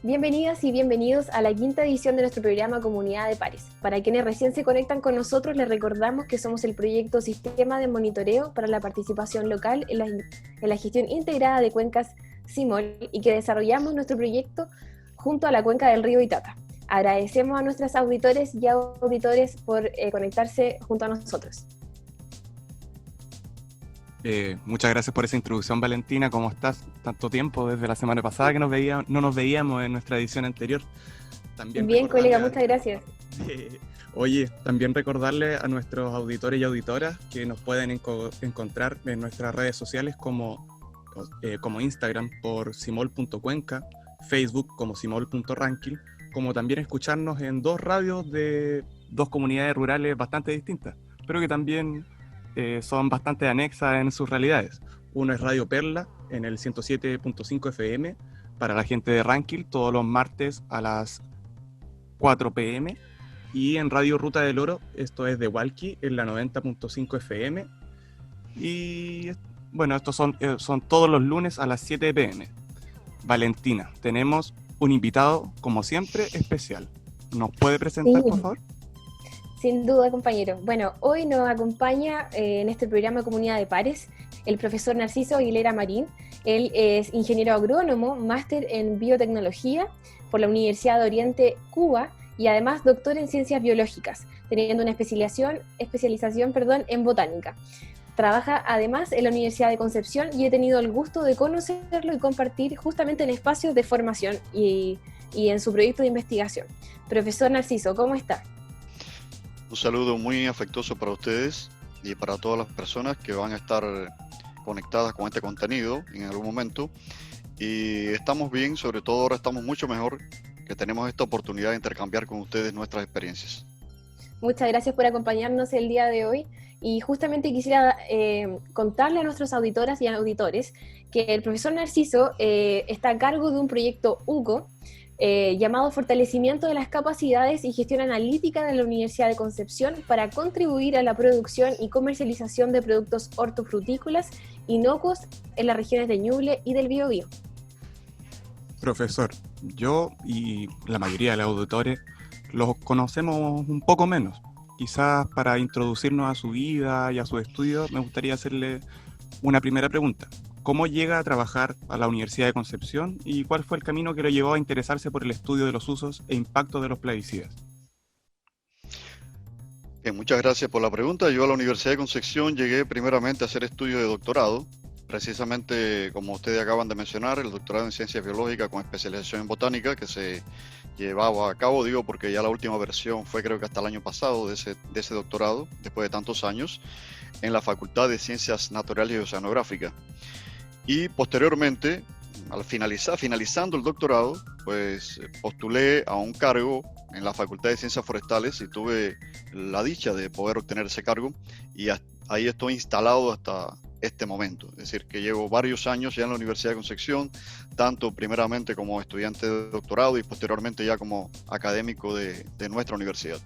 Bienvenidas y bienvenidos a la quinta edición de nuestro programa Comunidad de Pares. Para quienes recién se conectan con nosotros, les recordamos que somos el proyecto Sistema de Monitoreo para la Participación Local en la Gestión Integrada de Cuencas CIMOL y que desarrollamos nuestro proyecto junto a la cuenca del río Itata. Agradecemos a nuestros auditores y auditores por conectarse junto a nosotros. Muchas gracias por esa introducción, Valentina. ¿Cómo estás? Tanto tiempo desde la semana pasada que no nos veíamos en nuestra edición anterior. También bien, colega, muchas gracias. Oye, también recordarle a nuestros auditores y auditoras que nos pueden encontrar en nuestras redes sociales como Instagram por simol.cuenca, Facebook como simol.ranking, como también escucharnos en dos radios de dos comunidades rurales bastante distintas, pero que también son bastante anexas en sus realidades. Uno es Radio Perla en el 107.5 FM para la gente de Rankin todos los martes a las 4 p.m. y en Radio Ruta del Oro, esto es de Hualqui, en la 90.5 FM. Y bueno, estos son todos los lunes a las 7 p.m. Valentina, tenemos un invitado, como siempre, especial. ¿Nos puede presentar, por favor? Sin duda, compañero. Bueno, hoy nos acompaña en este programa Comunidad de Pares el profesor Narciso Aguilera Marín. Él es ingeniero agrónomo, máster en biotecnología por la Universidad de Oriente, Cuba, y además doctor en ciencias biológicas, teniendo una especialización en botánica. Trabaja además en la Universidad de Concepción y he tenido el gusto de conocerlo y compartir justamente en espacios de formación y en su proyecto de investigación. Profesor Narciso, ¿cómo está? Un saludo muy afectuoso para ustedes y para todas las personas que van a estar conectadas con este contenido en algún momento. Y estamos bien, sobre todo ahora estamos mucho mejor, que tenemos esta oportunidad de intercambiar con ustedes nuestras experiencias. Muchas gracias por acompañarnos el día de hoy. Y justamente quisiera contarle a nuestros auditoras y auditores que el profesor Narciso está a cargo de un proyecto UCO, llamado Fortalecimiento de las Capacidades y Gestión Analítica de la Universidad de Concepción para contribuir a la producción y comercialización de productos hortofrutícolas inocuos en las regiones de Ñuble y del Biobío. Profesor, yo y la mayoría de los auditores los conocemos un poco menos. Quizás para introducirnos a su vida y a sus estudios me gustaría hacerle una primera pregunta. ¿Cómo llega a trabajar a la Universidad de Concepción y cuál fue el camino que lo llevó a interesarse por el estudio de los usos e impactos de los plaguicidas? Muchas gracias por la pregunta. Yo a la Universidad de Concepción llegué primeramente a hacer estudios de doctorado, precisamente como ustedes acaban de mencionar, el doctorado en Ciencias Biológicas con especialización en Botánica que se llevaba a cabo, digo porque ya la última versión fue creo que hasta el año pasado de ese doctorado, después de tantos años, en la Facultad de Ciencias Naturales y Oceanográficas. Y posteriormente, finalizando el doctorado, pues postulé a un cargo en la Facultad de Ciencias Forestales y tuve la dicha de poder obtener ese cargo y ahí estoy instalado hasta este momento. Es decir, que llevo varios años ya en la Universidad de Concepción, tanto primeramente como estudiante de doctorado y posteriormente ya como académico de nuestra universidad.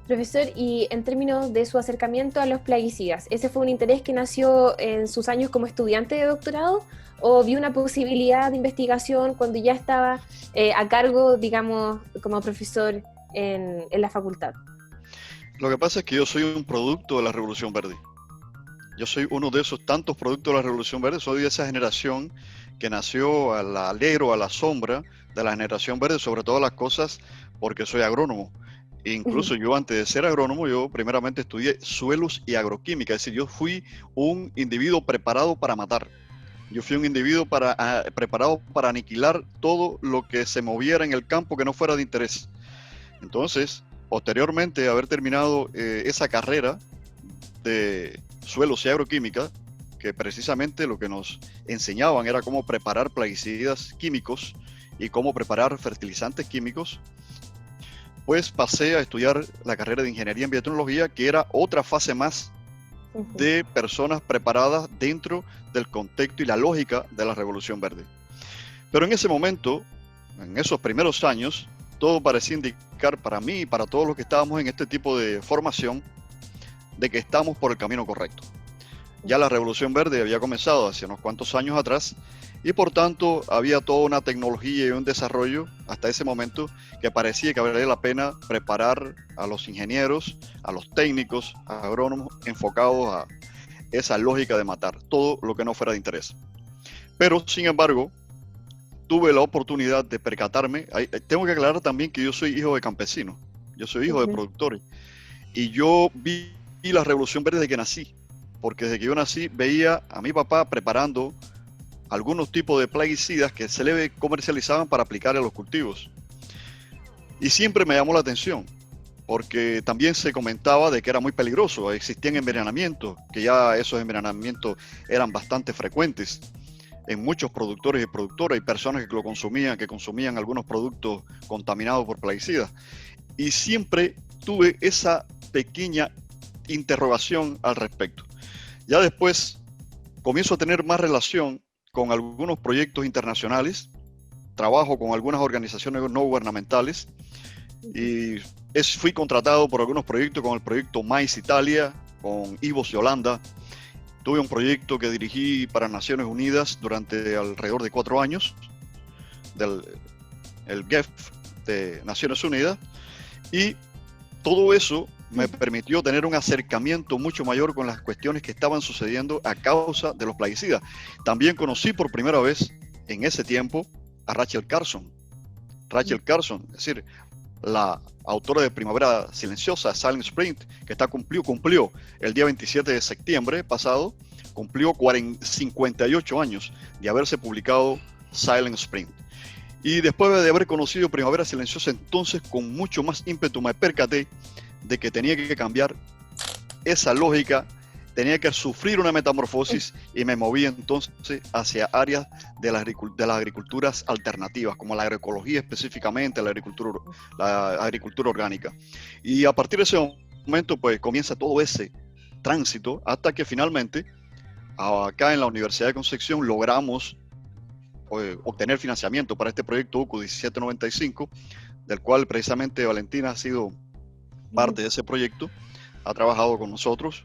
Profesor, y en términos de su acercamiento a los plaguicidas, ¿ese fue un interés que nació en sus años como estudiante de doctorado o vio una posibilidad de investigación cuando ya estaba a cargo, digamos, como profesor en la facultad? Lo que pasa es que yo soy un producto de la Revolución Verde. Yo soy uno de esos tantos productos de la Revolución Verde, soy de esa generación que nació al alero, a la sombra de la generación verde, sobre todas las cosas, porque soy agrónomo. Incluso yo antes de ser agrónomo, yo primeramente estudié suelos y agroquímica, es decir, yo fui un individuo preparado para matar. Yo fui un individuo preparado para aniquilar todo lo que se moviera en el campo que no fuera de interés. Entonces, posteriormente a haber terminado esa carrera de suelos y agroquímica, que precisamente lo que nos enseñaban era cómo preparar plaguicidas químicos y cómo preparar fertilizantes químicos, pues pasé a estudiar la carrera de Ingeniería en Biotecnología, que era otra fase más de personas preparadas dentro del contexto y la lógica de la Revolución Verde. Pero en ese momento, en esos primeros años, todo parecía indicar para mí y para todos los que estábamos en este tipo de formación, de que estamos por el camino correcto. Ya la Revolución Verde había comenzado hace unos cuantos años atrás y por tanto había toda una tecnología y un desarrollo hasta ese momento que parecía que valía la pena preparar a los ingenieros, a los técnicos, a agrónomos enfocados a esa lógica de matar todo lo que no fuera de interés. Pero sin embargo, tuve la oportunidad de percatarme. Tengo que aclarar también que yo soy hijo de campesinos, yo soy hijo de productores y yo vi la Revolución Verde desde que nací, porque desde que yo nací veía a mi papá preparando algunos tipos de plaguicidas que se le comercializaban para aplicar a los cultivos. Y siempre me llamó la atención, porque también se comentaba de que era muy peligroso, existían envenenamientos, que ya esos envenenamientos eran bastante frecuentes en muchos productores y productoras y personas que consumían algunos productos contaminados por plaguicidas. Y siempre tuve esa pequeña interrogación al respecto. Ya después comienzo a tener más relación con algunos proyectos internacionales, trabajo con algunas organizaciones no gubernamentales y fui contratado por algunos proyectos, con el proyecto Mais Italia, con IVOS de Holanda. Tuve un proyecto que dirigí para Naciones Unidas durante alrededor de 4 años, el GEF de Naciones Unidas, y todo eso me permitió tener un acercamiento mucho mayor con las cuestiones que estaban sucediendo a causa de los plaguicidas. También conocí por primera vez en ese tiempo a Rachel Carson. Rachel Carson, es decir, la autora de Primavera Silenciosa, Silent Spring, que cumplió el día 27 de septiembre pasado, cumplió 58 años de haberse publicado Silent Spring. Y después de haber conocido Primavera Silenciosa, entonces con mucho más ímpetu me percaté de que tenía que cambiar esa lógica, tenía que sufrir una metamorfosis y me moví entonces hacia áreas de las agriculturas alternativas, como la agroecología específicamente, la agricultura orgánica. Y a partir de ese momento pues comienza todo ese tránsito hasta que finalmente acá en la Universidad de Concepción logramos obtener financiamiento para este proyecto UCU 1795, del cual precisamente Valentina ha sido parte de ese proyecto, ha trabajado con nosotros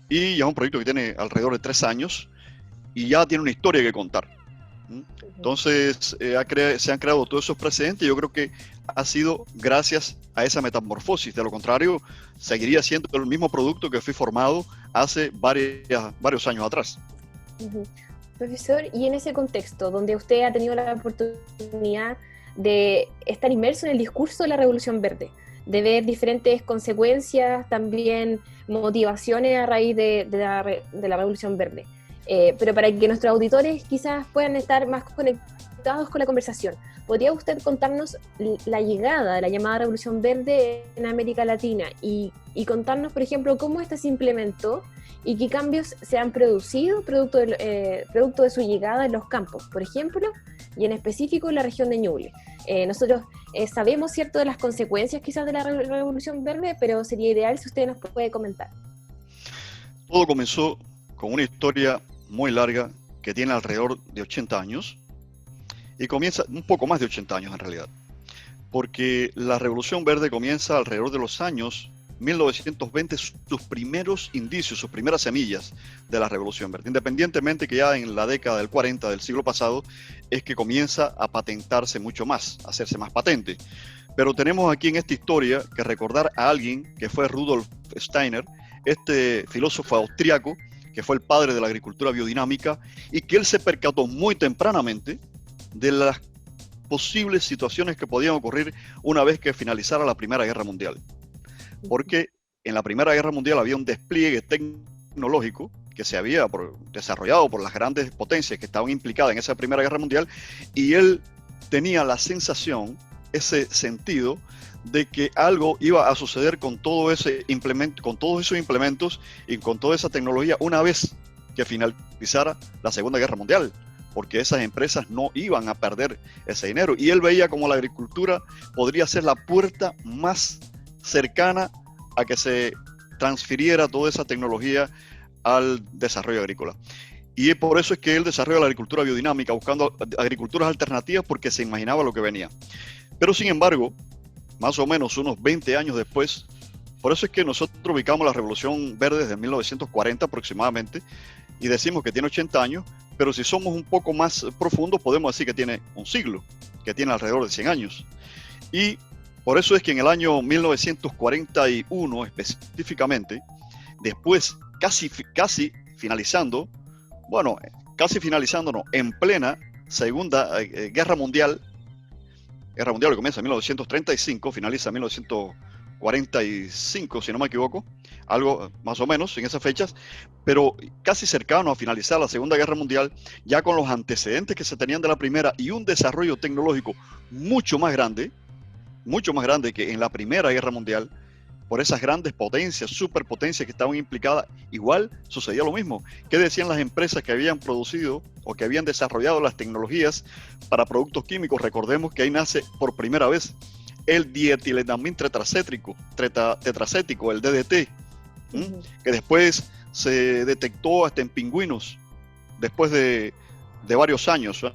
y ya es un proyecto que tiene alrededor de 3 años y ya tiene una historia que contar. Entonces se han creado todos esos precedentes y yo creo que ha sido gracias a esa metamorfosis. De lo contrario, seguiría siendo el mismo producto que fui formado hace varios años atrás. Profesor, y en ese contexto, donde usted ha tenido la oportunidad de estar inmerso en el discurso de la Revolución Verde, de ver diferentes consecuencias, también motivaciones a raíz de la Revolución Verde. Pero para que nuestros auditores quizás puedan estar más conectados con la conversación, ¿podría usted contarnos la llegada de la llamada Revolución Verde en América Latina y contarnos, por ejemplo, cómo esta se implementó y qué cambios se han producido producto de su llegada en los campos, por ejemplo, y en específico en la región de Ñuble? Nosotros sabemos, ¿cierto?, de las consecuencias quizás de la Revolución Verde, pero sería ideal si usted nos puede comentar. Todo comenzó con una historia muy larga que tiene alrededor de 80 años y comienza un poco más de 80 años en realidad, porque la Revolución Verde comienza alrededor de los años 1920, sus primeros indicios, sus primeras semillas de la Revolución Verde, independientemente que ya en la década del 40 del siglo pasado es que comienza a patentarse mucho más, a hacerse más patente. Pero tenemos aquí en esta historia que recordar a alguien que fue Rudolf Steiner, este filósofo austriaco que fue el padre de la agricultura biodinámica y que él se percató muy tempranamente de las posibles situaciones que podían ocurrir una vez que finalizara la Primera Guerra Mundial. Porque en la Primera Guerra Mundial había un despliegue tecnológico que se había desarrollado por las grandes potencias que estaban implicadas en esa Primera Guerra Mundial, y él tenía la sensación, ese sentido, de que algo iba a suceder con todo ese con todos esos implementos y con toda esa tecnología una vez que finalizara la Segunda Guerra Mundial, porque esas empresas no iban a perder ese dinero. Y él veía como la agricultura podría ser la puerta más cercana a que se transfiriera toda esa tecnología al desarrollo agrícola. Y por eso es que él desarrolla la agricultura biodinámica, buscando agriculturas alternativas, porque se imaginaba lo que venía. Pero sin embargo, más o menos unos 20 años después, Por eso es que nosotros ubicamos la Revolución Verde desde 1940 aproximadamente y decimos que tiene 80 años, pero si somos un poco más profundos podemos decir que tiene un siglo, que tiene alrededor de 100 años. Y por eso es que en el año 1941 específicamente, después casi finalizando, en plena Segunda Guerra Mundial que comienza en 1935, finaliza en 1945, si no me equivoco, algo más o menos en esas fechas, pero casi cercano a finalizar la Segunda Guerra Mundial, ya con los antecedentes que se tenían de la primera y un desarrollo tecnológico mucho más grande que en la Primera Guerra Mundial, por esas grandes potencias, superpotencias que estaban implicadas, igual sucedía lo mismo. ¿Qué decían las empresas que habían producido o que habían desarrollado las tecnologías para productos químicos? Recordemos que ahí nace por primera vez el dietilenamil tetracético, el DDT, que después se detectó hasta en pingüinos, después de varios años, ¿eh?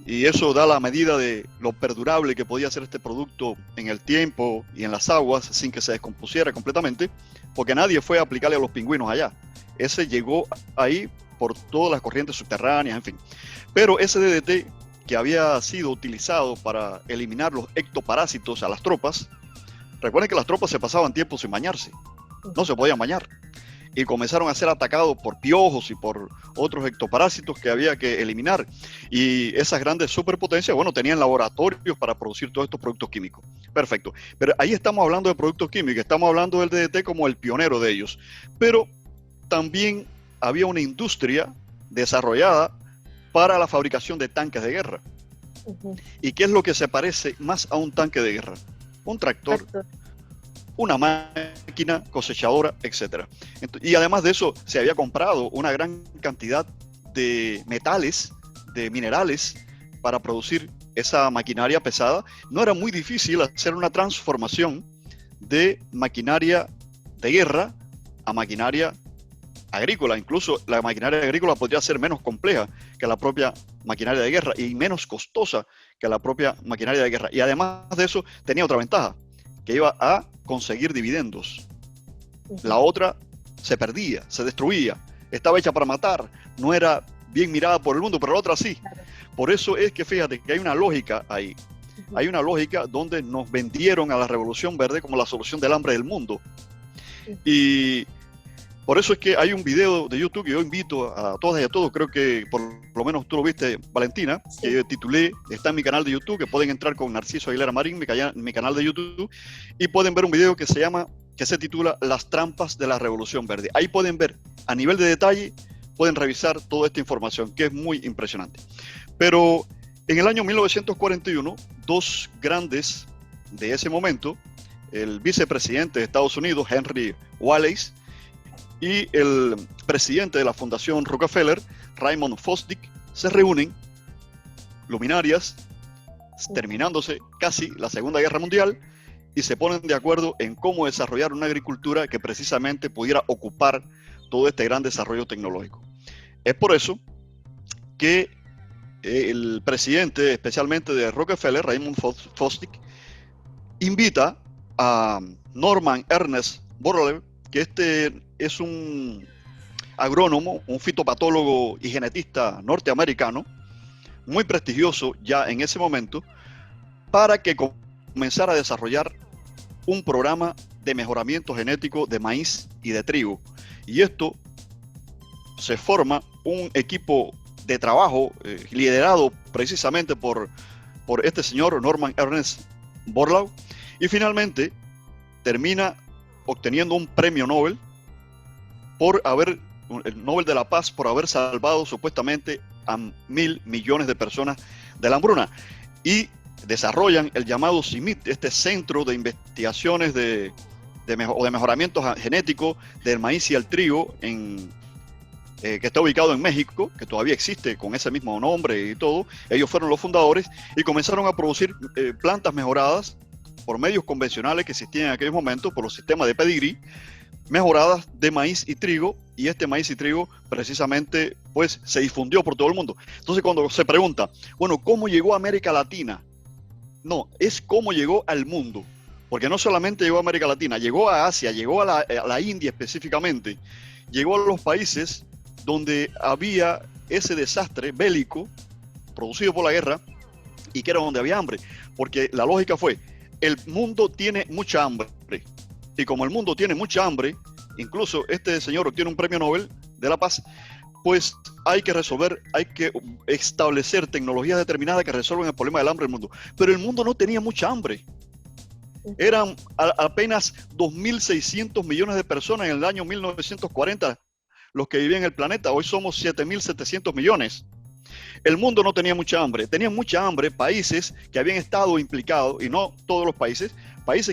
Y eso da la medida de lo perdurable que podía ser este producto en el tiempo y en las aguas sin que se descompusiera completamente, porque nadie fue a aplicarle a los pingüinos allá. Ese llegó ahí por todas las corrientes subterráneas, en fin. Pero ese DDT que había sido utilizado para eliminar los ectoparásitos a las tropas, recuerden que las tropas se pasaban tiempo sin bañarse, no se podían bañar. Y comenzaron a ser atacados por piojos y por otros ectoparásitos que había que eliminar. Y esas grandes superpotencias, tenían laboratorios para producir todos estos productos químicos. Perfecto. Pero ahí estamos hablando de productos químicos, estamos hablando del DDT como el pionero de ellos. Pero también había una industria desarrollada para la fabricación de tanques de guerra. ¿Y qué es lo que se parece más a un tanque de guerra? Un tractor, una máquina cosechadora, etc. Y además de eso, se había comprado una gran cantidad de metales, de minerales, para producir esa maquinaria pesada. No era muy difícil hacer una transformación de maquinaria de guerra a maquinaria agrícola. Incluso la maquinaria agrícola podría ser menos compleja que la propia maquinaria de guerra y menos costosa que la propia maquinaria de guerra. Y además de eso, tenía otra ventaja, que iba a conseguir dividendos. La otra se perdía, se destruía, estaba hecha para matar, no era bien mirada por el mundo, pero la otra sí. Por eso es que fíjate que hay una lógica ahí. Hay una lógica donde nos vendieron a la Revolución Verde como la solución del hambre del mundo. Y por eso es que hay un video de YouTube que yo invito a todas y a todos, creo que por lo menos tú lo viste, Valentina, que yo titulé, está en mi canal de YouTube, que pueden entrar con Narciso Aguilera Marín, mi canal de YouTube, y pueden ver un video que se titula Las trampas de la Revolución Verde. Ahí pueden ver a nivel de detalle, pueden revisar toda esta información, que es muy impresionante. Pero en el año 1941, dos grandes de ese momento, el vicepresidente de Estados Unidos, Henry Wallace, y el presidente de la Fundación Rockefeller, Raymond Fosdick, se reúnen, luminarias, terminándose casi la Segunda Guerra Mundial, y se ponen de acuerdo en cómo desarrollar una agricultura que precisamente pudiera ocupar todo este gran desarrollo tecnológico. Es por eso que el presidente, especialmente de Rockefeller, Raymond Fosdick, invita a Norman Ernest Borlaug, que este es un agrónomo, un fitopatólogo y genetista norteamericano, muy prestigioso ya en ese momento, para que comenzara a desarrollar un programa de mejoramiento genético de maíz y de trigo. Y esto se forma un equipo de trabajo liderado precisamente por este señor Norman Ernest Borlaug, y finalmente termina obteniendo un premio Nobel el Nobel de la Paz, por haber salvado supuestamente a 1.000 millones de personas de la hambruna. Y desarrollan el llamado CIMIT, este centro de investigaciones de mejoramiento genético del maíz y el trigo, que está ubicado en México, que todavía existe con ese mismo nombre y todo. Ellos fueron los fundadores y comenzaron a producir plantas mejoradas por medios convencionales que existían en aquellos momentos, por los sistemas de pedigrí, mejoradas de maíz y trigo, y este maíz y trigo precisamente pues se difundió por todo el mundo. Entonces cuando se pregunta, bueno, ¿cómo llegó a América Latina? No, es cómo llegó al mundo. porque no solamente llegó a América Latina, llegó a Asia, llegó a la India específicamente, llegó a los países donde había ese desastre bélico producido por la guerra y que era donde había hambre, porque la lógica fue, el mundo tiene mucha hambre, y como el mundo tiene mucha hambre, incluso este señor obtiene un premio Nobel de la Paz, pues hay que establecer tecnologías determinadas que resuelvan el problema del hambre del mundo. Pero el mundo no tenía mucha hambre. Eran apenas 2.600 millones de personas en el año 1940 los que vivían en el planeta. Hoy somos 7.700 millones. El mundo no tenía mucha hambre. Tenían mucha hambre países que habían estado implicados, y no todos los países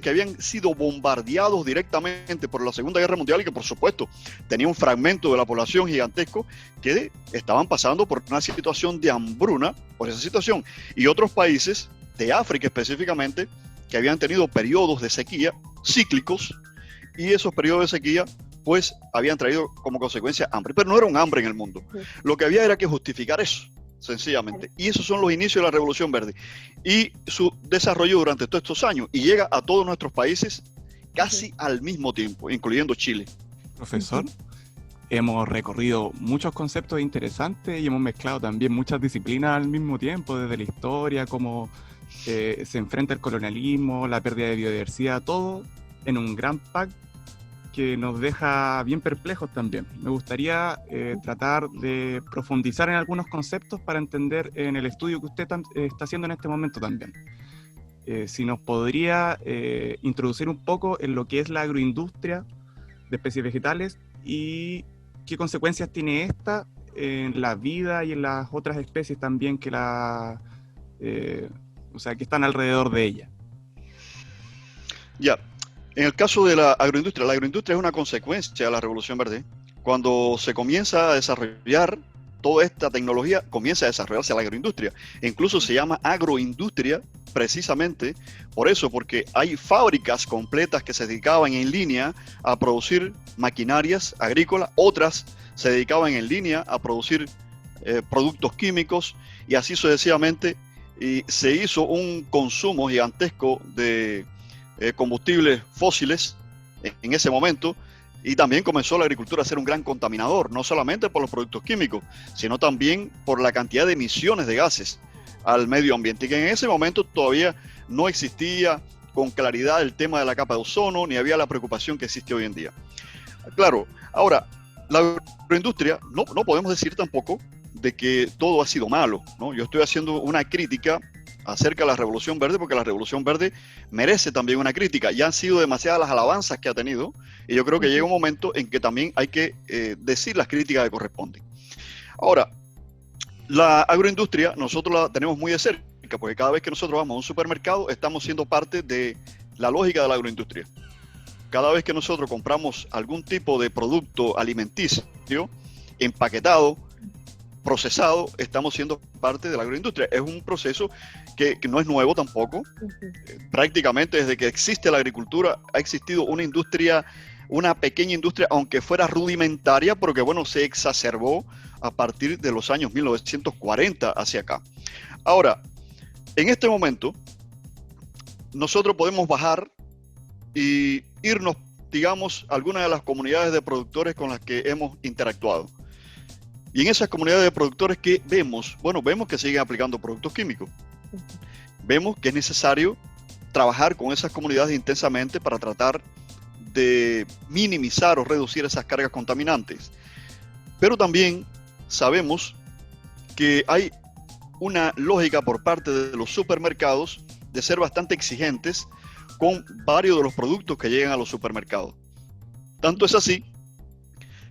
que habían sido bombardeados directamente por la Segunda Guerra Mundial y que, por supuesto, tenía un fragmento de la población gigantesco que estaban pasando por una situación de hambruna, por esa situación. Y otros países, de África específicamente, que habían tenido periodos de sequía cíclicos, y esos periodos de sequía pues habían traído como consecuencia hambre. Pero no era un hambre en el mundo. Lo que había era que justificar eso, sencillamente. Y esos son los inicios de la Revolución Verde. Y su desarrollo durante todos estos años. Y llega a todos nuestros países casi al mismo tiempo, incluyendo Chile. Profesor, hemos recorrido muchos conceptos interesantes y hemos mezclado también muchas disciplinas al mismo tiempo, desde la historia, cómo se enfrenta el colonialismo, la pérdida de biodiversidad, todo en un gran pack que nos deja bien perplejos también. Me gustaría tratar de profundizar en algunos conceptos para entender en el estudio que usted está haciendo en este momento también. Si nos podría introducir un poco en lo que es la agroindustria de especies vegetales y qué consecuencias tiene esta en la vida y en las otras especies también que que están alrededor de ella. Ya. En el caso de la agroindustria es una consecuencia de la Revolución Verde. Cuando se comienza a desarrollar toda esta tecnología, comienza a desarrollarse la agroindustria. E incluso se llama agroindustria precisamente por eso, porque hay fábricas completas que se dedicaban en línea a producir maquinarias agrícolas, otras se dedicaban en línea a producir productos químicos, y así sucesivamente, y se hizo un consumo gigantesco de combustibles fósiles en ese momento, y también comenzó la agricultura a ser un gran contaminador, no solamente por los productos químicos, sino también por la cantidad de emisiones de gases al medio ambiente, y que en ese momento todavía no existía con claridad el tema de la capa de ozono, ni había la preocupación que existe hoy en día. Claro, ahora, la agroindustria, no podemos decir tampoco de que todo ha sido malo, ¿no? Yo estoy haciendo una crítica acerca de la Revolución Verde, porque la Revolución Verde merece también una crítica. Ya han sido demasiadas las alabanzas que ha tenido, y yo creo que llega un momento en que también hay que decir las críticas que corresponden. Ahora, la agroindustria nosotros la tenemos muy de cerca, porque cada vez que nosotros vamos a un supermercado estamos siendo parte de la lógica de la agroindustria. Cada vez que nosotros compramos algún tipo de producto alimenticio, empaquetado, procesado, estamos siendo parte de la agroindustria. Es un proceso que no es nuevo tampoco. Prácticamente desde que existe la agricultura ha existido una industria, una pequeña industria, aunque fuera rudimentaria, porque bueno, se exacerbó a partir de los años 1940 hacia acá. Ahora, en este momento, nosotros podemos bajar y irnos, digamos, a algunas de las comunidades de productores con las que hemos interactuado. Y en esas comunidades de productores, ¿qué vemos? Bueno, vemos que siguen aplicando productos químicos. Vemos que es necesario trabajar con esas comunidades intensamente para tratar de minimizar o reducir esas cargas contaminantes. Pero también sabemos que hay una lógica por parte de los supermercados de ser bastante exigentes con varios de los productos que llegan a los supermercados. Tanto es así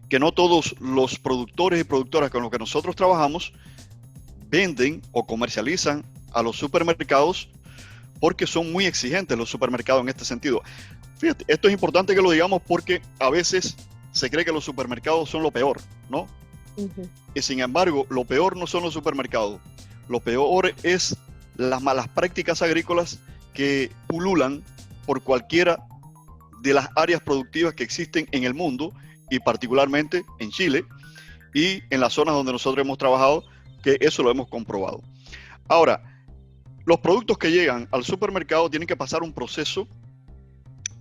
que no todos los productores y productoras con los que nosotros trabajamos venden o comercializan a los supermercados, porque son muy exigentes los supermercados en este sentido. Fíjate, esto es importante que lo digamos porque a veces se cree que los supermercados son lo peor, ¿no? Y sin embargo, lo peor no son los supermercados. Lo peor es las malas prácticas agrícolas que pululan por cualquiera de las áreas productivas que existen en el mundo, y particularmente en Chile y en las zonas donde nosotros hemos trabajado, que eso lo hemos comprobado. Ahora, los productos que llegan al supermercado tienen que pasar un proceso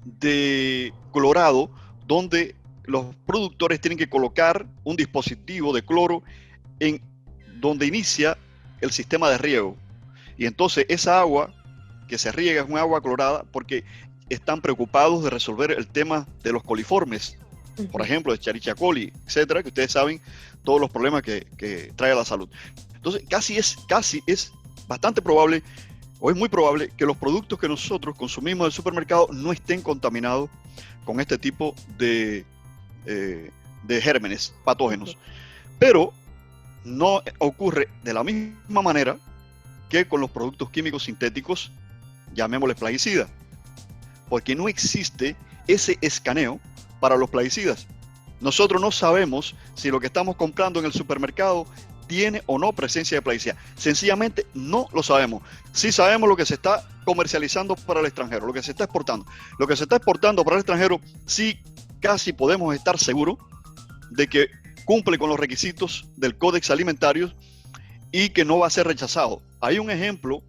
de Colorado, donde los productores tienen que colocar un dispositivo de cloro en donde inicia el sistema de riego. Y entonces esa agua que se riega es un agua clorada porque están preocupados de resolver el tema de los coliformes, por ejemplo, de Escherichia coli, etcétera, que ustedes saben todos los problemas que trae a la salud. Entonces, casi es bastante probable, o es muy probable, que los productos que nosotros consumimos del supermercado no estén contaminados con este tipo de gérmenes patógenos. Pero no ocurre de la misma manera que con los productos químicos sintéticos, llamémosles plaguicidas, porque no existe ese escaneo para los plaguicidas. Nosotros no sabemos si lo que estamos comprando en el supermercado tiene o no presencia de plaguicida. Sencillamente no lo sabemos. Sí sabemos lo que se está comercializando para el extranjero, lo que se está exportando. Lo que se está exportando para el extranjero, sí casi podemos estar seguros de que cumple con los requisitos del Códex Alimentario y que no va a ser rechazado. Hay un ejemplo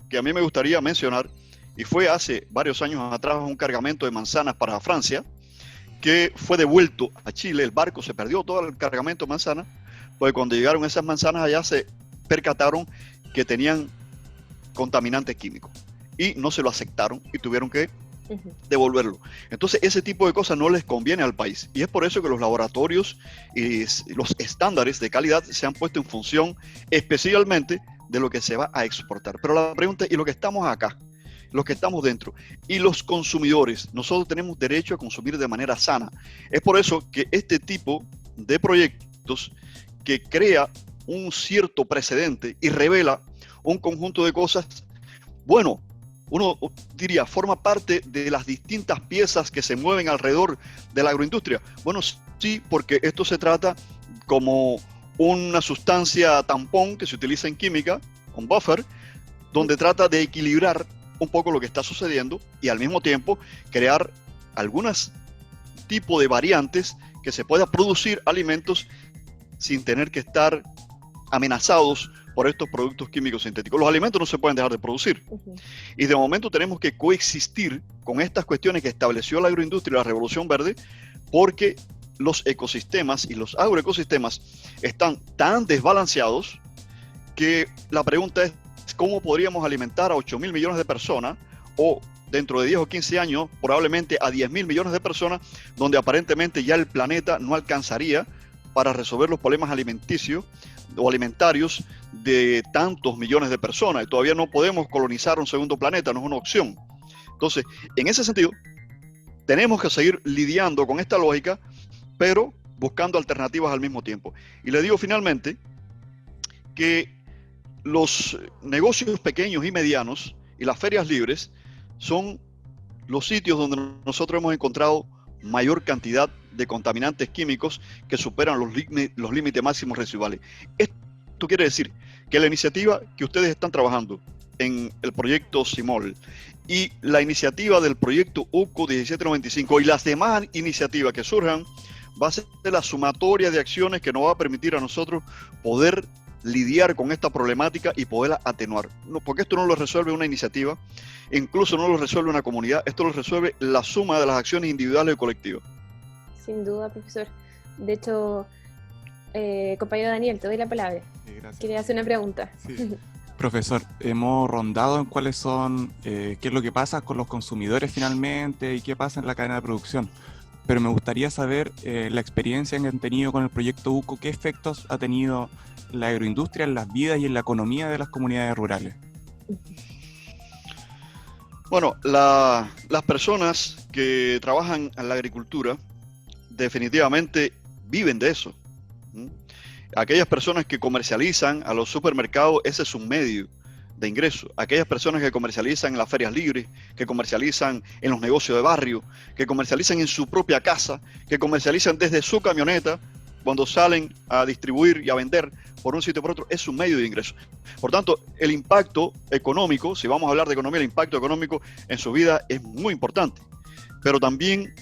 que a mí me gustaría mencionar, y fue hace varios años atrás un cargamento de manzanas para Francia, que fue devuelto a Chile. El barco se perdió todo el cargamento de manzanas, porque cuando llegaron esas manzanas allá se percataron que tenían contaminantes químicos y no se lo aceptaron y tuvieron que devolverlo. Entonces ese tipo de cosas no les conviene al país, y es por eso que los laboratorios y los estándares de calidad se han puesto en función especialmente de lo que se va a exportar. Pero la pregunta es, ¿y lo que estamos acá? Los que estamos dentro y los consumidores, nosotros tenemos derecho a consumir de manera sana. Es por eso que este tipo de proyectos que crea un cierto precedente y revela un conjunto de cosas, bueno, uno diría, forma parte de las distintas piezas que se mueven alrededor de la agroindustria. Bueno, sí, porque esto se trata como una sustancia tampón que se utiliza en química, un buffer, donde trata de equilibrar un poco lo que está sucediendo y al mismo tiempo crear algunos tipos de variantes que se pueda producir alimentos sin tener que estar amenazados por estos productos químicos sintéticos. Los alimentos no se pueden dejar de producir. Y de momento tenemos que coexistir con estas cuestiones que estableció la agroindustria y la Revolución Verde, porque los ecosistemas y los agroecosistemas están tan desbalanceados que la pregunta es cómo podríamos alimentar a 8.000 millones de personas, o dentro de 10 o 15 años probablemente a 10.000 millones de personas, donde aparentemente ya el planeta no alcanzaría para resolver los problemas alimenticios o alimentarios de tantos millones de personas. Y todavía no podemos colonizar un segundo planeta, no es una opción. Entonces, en ese sentido, tenemos que seguir lidiando con esta lógica, pero buscando alternativas al mismo tiempo. Y le digo finalmente que los negocios pequeños y medianos y las ferias libres son los sitios donde nosotros hemos encontrado mayor cantidad de contaminantes químicos que superan los límites máximos residuales. Esto quiere decir que la iniciativa que ustedes están trabajando en el proyecto CIMOL y la iniciativa del proyecto UCO 1795 y las demás iniciativas que surjan va a ser la sumatoria de acciones que nos va a permitir a nosotros poder lidiar con esta problemática y poderla atenuar. No, porque esto no lo resuelve una iniciativa, incluso no lo resuelve una comunidad, esto lo resuelve la suma de las acciones individuales y colectivas. Sin duda, profesor. De hecho, compañero Daniel, te doy la palabra. Gracias. Quería hacer una pregunta. Sí. Profesor, hemos rondado en cuáles son, qué es lo que pasa con los consumidores finalmente y qué pasa en la cadena de producción. Pero me gustaría saber la experiencia que han tenido con el proyecto UCO, qué efectos ha tenido la agroindustria en las vidas y en la economía de las comunidades rurales. Bueno, las personas que trabajan en la agricultura definitivamente viven de eso. Aquellas personas que comercializan a los supermercados, ese es un medio de ingreso. Aquellas personas que comercializan en las ferias libres, que comercializan en los negocios de barrio, que comercializan en su propia casa, que comercializan desde su camioneta cuando salen a distribuir y a vender por un sitio o por otro, es un medio de ingreso. Por tanto, el impacto económico, si vamos a hablar de economía, el impacto económico en su vida es muy importante. Pero también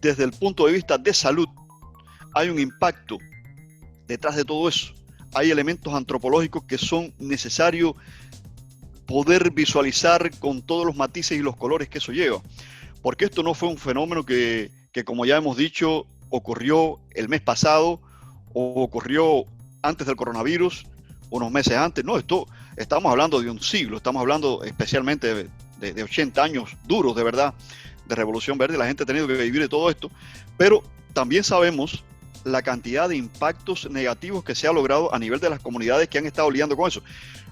desde el punto de vista de salud hay un impacto detrás de todo eso. Hay elementos antropológicos que son necesarios poder visualizar con todos los matices y los colores que eso lleva. porque esto no fue un fenómeno que como ya hemos dicho, ocurrió el mes pasado o ocurrió antes del coronavirus, unos meses antes. No, estamos hablando de un siglo, estamos hablando especialmente de 80 años duros, de verdad, de Revolución Verde. La gente ha tenido que vivir de todo esto, pero también sabemos la cantidad de impactos negativos que se ha logrado a nivel de las comunidades que han estado lidiando con eso.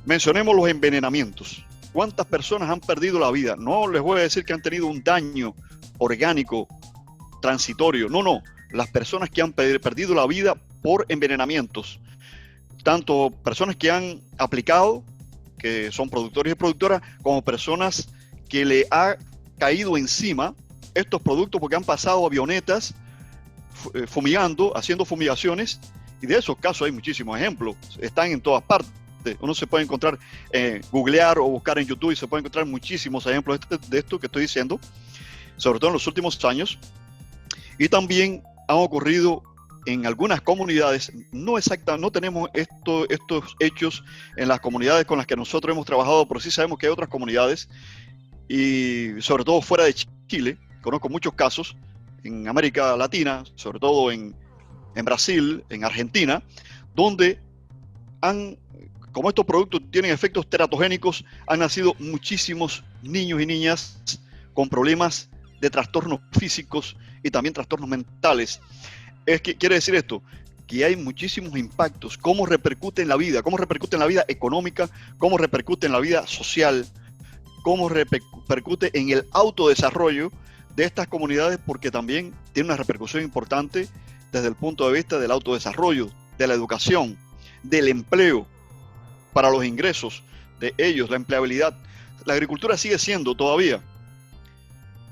Mencionemos los envenenamientos. ¿Cuántas personas han perdido la vida? No les voy a decir que han tenido un daño orgánico transitorio. No. Las personas que han perdido la vida por envenenamientos. Tanto personas que han aplicado, que son productores y productoras, como personas que le ha caído encima estos productos porque han pasado avionetas fumigando, haciendo fumigaciones, y de esos casos hay muchísimos ejemplos, están en todas partes. Uno se puede encontrar, googlear o buscar en YouTube y se puede encontrar muchísimos ejemplos de esto que estoy diciendo, sobre todo en los últimos años. Y también han ocurrido en algunas comunidades, no tenemos estos hechos en las comunidades con las que nosotros hemos trabajado, pero sí sabemos que hay otras comunidades, y sobre todo fuera de Chile, conozco muchos casos, en América Latina, sobre todo en Brasil, en Argentina, donde como estos productos tienen efectos teratogénicos, han nacido muchísimos niños y niñas con problemas de trastornos físicos y también trastornos mentales. Quiere decir esto, que hay muchísimos impactos, cómo repercute en la vida económica, cómo repercute en la vida social, cómo repercute en el autodesarrollo de estas comunidades, porque también tiene una repercusión importante desde el punto de vista del autodesarrollo, de la educación, del empleo, para los ingresos de ellos, la empleabilidad. La agricultura sigue siendo todavía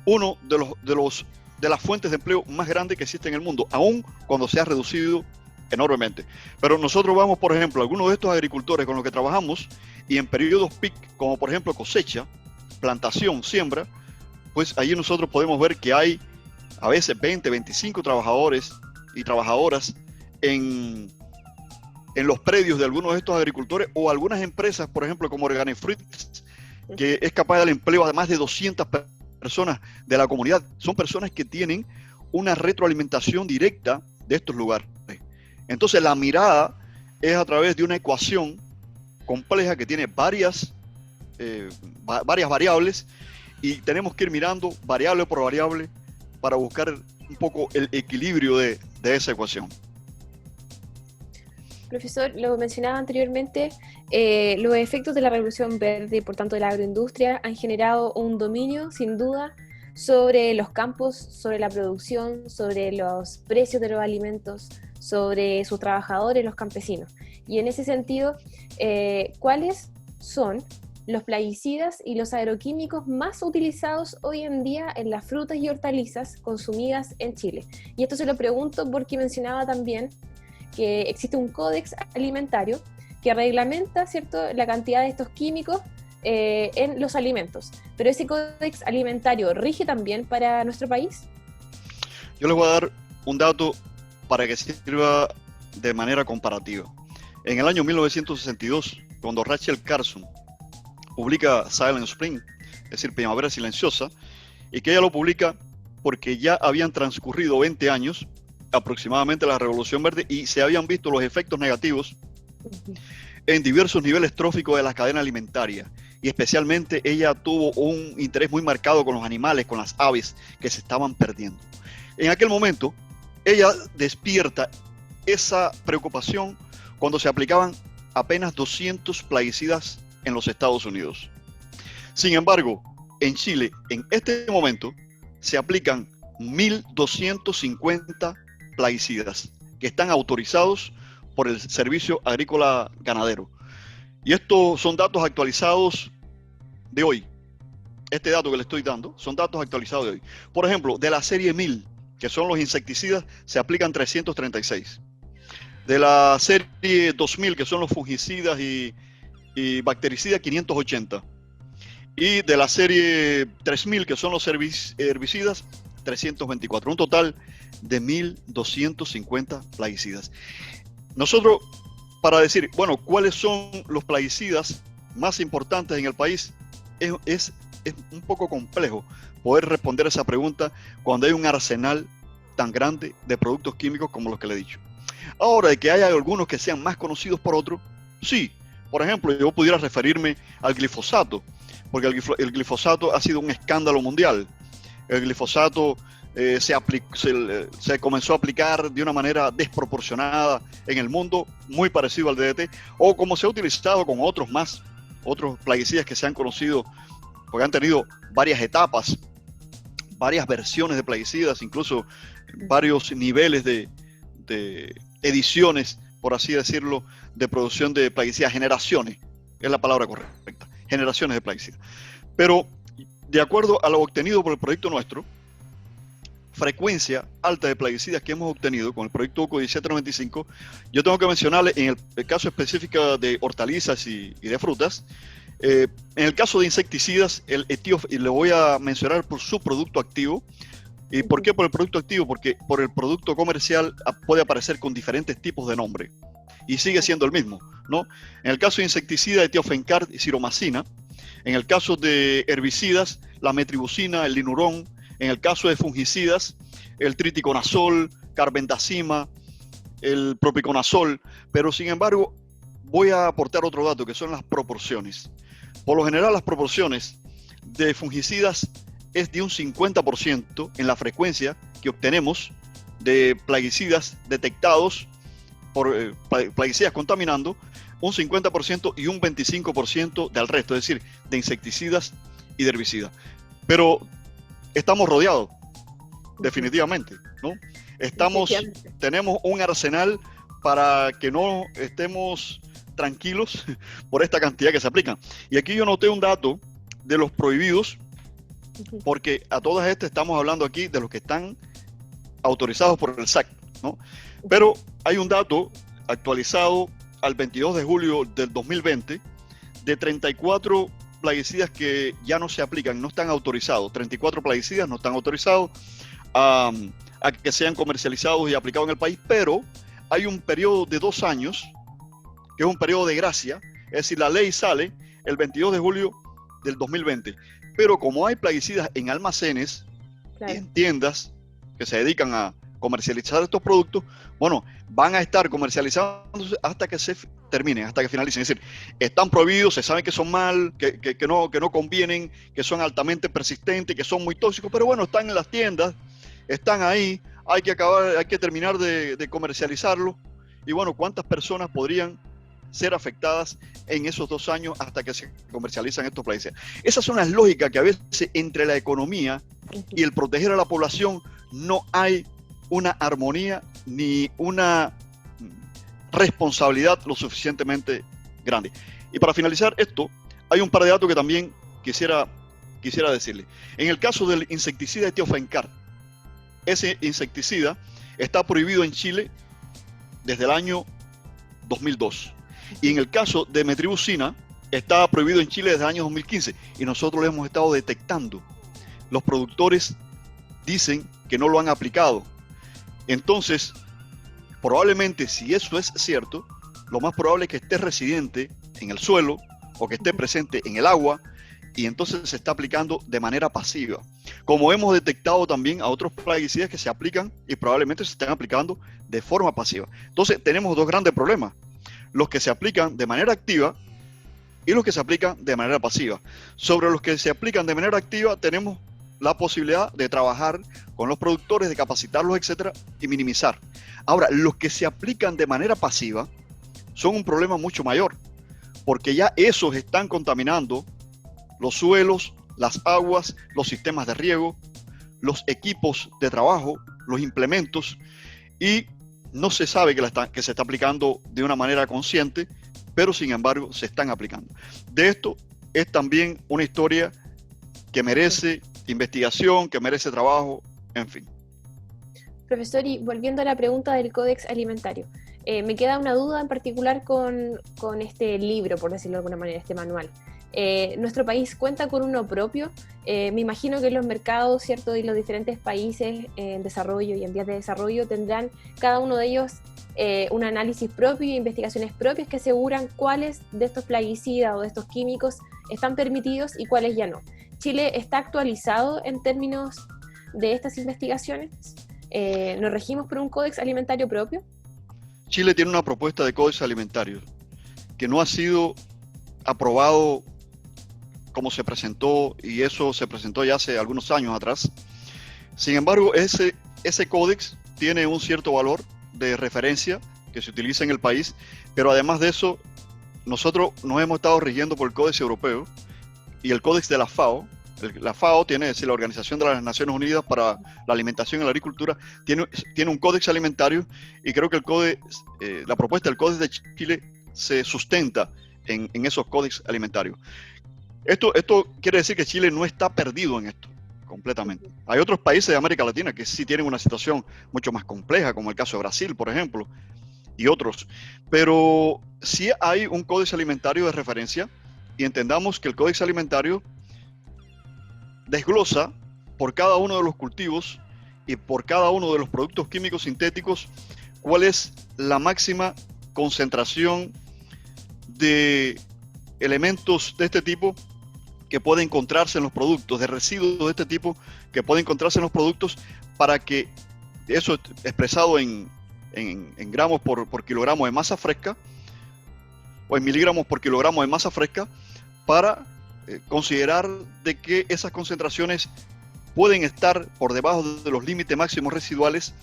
uno de las fuentes de empleo más grandes que existe en el mundo, aun cuando se ha reducido enormemente. Pero nosotros vamos, por ejemplo, algunos de estos agricultores con los que trabajamos, y en periodos peak, como por ejemplo cosecha, plantación, siembra, pues allí nosotros podemos ver que hay a veces 20, 25 trabajadores y trabajadoras en los predios de algunos de estos agricultores, o algunas empresas, por ejemplo, como Organic Fruits, que es capaz de dar empleo a más de 200 personas de la comunidad. Son personas que tienen una retroalimentación directa de estos lugares. Entonces la mirada es a través de una ecuación compleja que tiene varias variables, y tenemos que ir mirando variable por variable para buscar un poco el equilibrio de esa ecuación. Profesor, lo mencionaba anteriormente, los efectos de la Revolución Verde y por tanto de la agroindustria han generado un dominio, sin duda, sobre los campos, sobre la producción, sobre los precios de los alimentos, sobre sus trabajadores, los campesinos. Y en ese sentido, ¿cuáles son los plaguicidas y los agroquímicos más utilizados hoy en día en las frutas y hortalizas consumidas en Chile? Y esto se lo pregunto porque mencionaba también que existe un códex alimentario que reglamenta, ¿cierto?, la cantidad de estos químicos en los alimentos. Pero ese códex alimentario ¿rige también para nuestro país? Yo les voy a dar un dato para que sirva de manera comparativa. En el año 1962, cuando Rachel Carson publica Silent Spring, es decir, Primavera Silenciosa, y que ella lo publica porque ya habían transcurrido 20 años aproximadamente la Revolución Verde y se habían visto los efectos negativos en diversos niveles tróficos de la cadena alimentaria, y especialmente ella tuvo un interés muy marcado con los animales, con las aves que se estaban perdiendo. En aquel momento ella despierta esa preocupación cuando se aplicaban apenas 200 plaguicidas en los Estados Unidos. Sin embargo, en Chile, en este momento, se aplican 1.250 plaguicidas que están autorizados por el Servicio Agrícola Ganadero. Y estos son datos actualizados de hoy. Este dato que le estoy dando son datos actualizados de hoy. Por ejemplo, de la serie 1000, que son los insecticidas, se aplican 336. De la serie 2000, que son los fungicidas y bactericidas, 580. Y de la serie 3000, que son los herbicidas, 324. Un total de 1.250 plaguicidas. Nosotros, para decir, bueno, ¿cuáles son los plaguicidas más importantes en el país? Es es un poco complejo poder responder esa pregunta cuando hay un arsenal tan grande de productos químicos como los que le he dicho. Ahora, de que haya algunos que sean más conocidos por otros, sí. Por ejemplo, yo pudiera referirme al glifosato, porque el glifosato ha sido un escándalo mundial. El glifosato se comenzó a aplicar de una manera desproporcionada en el mundo, muy parecido al DDT, o como se ha utilizado con otros plaguicidas que se han conocido, porque han tenido varias etapas, varias versiones de plaguicidas, incluso varios niveles de ediciones, por así decirlo, de producción de plaguicidas, generaciones, es la palabra correcta, generaciones de plaguicidas. Pero de acuerdo a lo obtenido por el proyecto nuestro, frecuencia alta de plaguicidas que hemos obtenido con el proyecto UCO 1795, yo tengo que mencionarle en el caso específico de hortalizas y de frutas, en el caso de insecticidas, el y le voy a mencionar por su producto activo. ¿Y por qué por el producto activo? Porque por el producto comercial puede aparecer con diferentes tipos de nombre y sigue siendo el mismo, ¿no? En el caso de insecticida, etiofencard y ciromacina. En el caso de herbicidas, la metribuzina, el linurón. En el caso de fungicidas, el triticonazol, carbendazima, el propiconazol. Pero sin embargo, voy a aportar otro dato que son las proporciones. Por lo general, las proporciones de fungicidas es de un 50% en la frecuencia que obtenemos de plaguicidas detectados por plaguicidas contaminando, un 50% y un 25% del resto, es decir, de insecticidas y de herbicidas. Pero estamos rodeados, definitivamente, ¿no? Tenemos un arsenal para que no estemos tranquilos por esta cantidad que se aplican. Y aquí yo noté un dato de los prohibidos, porque a todas estas estamos hablando aquí de los que están autorizados por el SAC, ¿no? Pero hay un dato actualizado al 22 de julio del 2020 de 34 plaguicidas que ya no se aplican, no están autorizados. 34 plaguicidas no están autorizados a que sean comercializados y aplicados en el país, pero hay un periodo de 2 años, que es un periodo de gracia, es decir, la ley sale el 22 de julio del 2020. Pero como hay plaguicidas en almacenes y en tiendas que se dedican a comercializar estos productos, bueno, van a estar comercializándose hasta que se terminen, hasta que finalicen. Es decir, están prohibidos, se sabe que son mal, que no convienen, que son altamente persistentes, que son muy tóxicos, pero bueno, están en las tiendas, están ahí, hay que terminar de comercializarlo. Y bueno, ¿cuántas personas podrían ser afectadas en esos 2 años hasta que se comercializan estos plaguicidas? Esas son las lógicas que a veces entre la economía y el proteger a la población no hay una armonía ni una responsabilidad lo suficientemente grande. Y para finalizar esto, hay un par de datos que también quisiera decirle. En el caso del insecticida etiofencard, ese insecticida está prohibido en Chile desde el año 2002. Y en el caso de metribuzina, está prohibido en Chile desde el año 2015 y nosotros lo hemos estado detectando. Los productores dicen que no lo han aplicado. Entonces, probablemente si eso es cierto, lo más probable es que esté residente en el suelo o que esté presente en el agua y entonces se está aplicando de manera pasiva. Como hemos detectado también a otros plaguicidas que se aplican y probablemente se están aplicando de forma pasiva. Entonces tenemos 2 grandes problemas: los que se aplican de manera activa y los que se aplican de manera pasiva. Sobre los que se aplican de manera activa tenemos la posibilidad de trabajar con los productores, de capacitarlos, etcétera, y minimizar. Ahora, los que se aplican de manera pasiva son un problema mucho mayor, porque ya esos están contaminando los suelos, las aguas, los sistemas de riego, los equipos de trabajo, los implementos, y no se sabe que se está aplicando de una manera consciente, pero sin embargo se están aplicando. De esto es también una historia que merece investigación, que merece trabajo, en fin. Profesor, y volviendo a la pregunta del Códex Alimentario, me queda una duda en particular con este libro, por decirlo de alguna manera, este manual. ¿Nuestro país cuenta con uno propio? Me imagino que los mercados, ¿cierto?, y los diferentes países en desarrollo y en vías de desarrollo tendrán cada uno de ellos un análisis propio y investigaciones propias que aseguran cuáles de estos plaguicidas o de estos químicos están permitidos y cuáles ya no. ¿Chile está actualizado en términos de estas investigaciones? ¿Nos regimos por un códex alimentario propio? Chile tiene una propuesta de códice alimentario que no ha sido aprobado como se presentó, y eso se presentó ya hace algunos años atrás. Sin embargo, ese códex tiene un cierto valor de referencia que se utiliza en el país, pero además de eso, nosotros nos hemos estado rigiendo por el Códice Europeo y el Códex de la FAO. La FAO tiene, es decir, la Organización de las Naciones Unidas para la Alimentación y la Agricultura, tiene un códex alimentario, y creo que la propuesta del Códex de Chile se sustenta en esos códex alimentarios. Esto quiere decir que Chile no está perdido en esto completamente. Hay otros países de América Latina que sí tienen una situación mucho más compleja, como el caso de Brasil, por ejemplo, y otros. Pero sí hay un códice alimentario de referencia, y entendamos que el códice alimentario desglosa por cada uno de los cultivos y por cada uno de los productos químicos sintéticos cuál es la máxima concentración de elementos de este tipo que puede encontrarse en los productos, de residuos de este tipo que puede encontrarse en los productos, para que eso, expresado en gramos por kilogramo de masa fresca, o en miligramos por kilogramo de masa fresca, para considerar de que esas concentraciones pueden estar por debajo de los límites máximos residuales,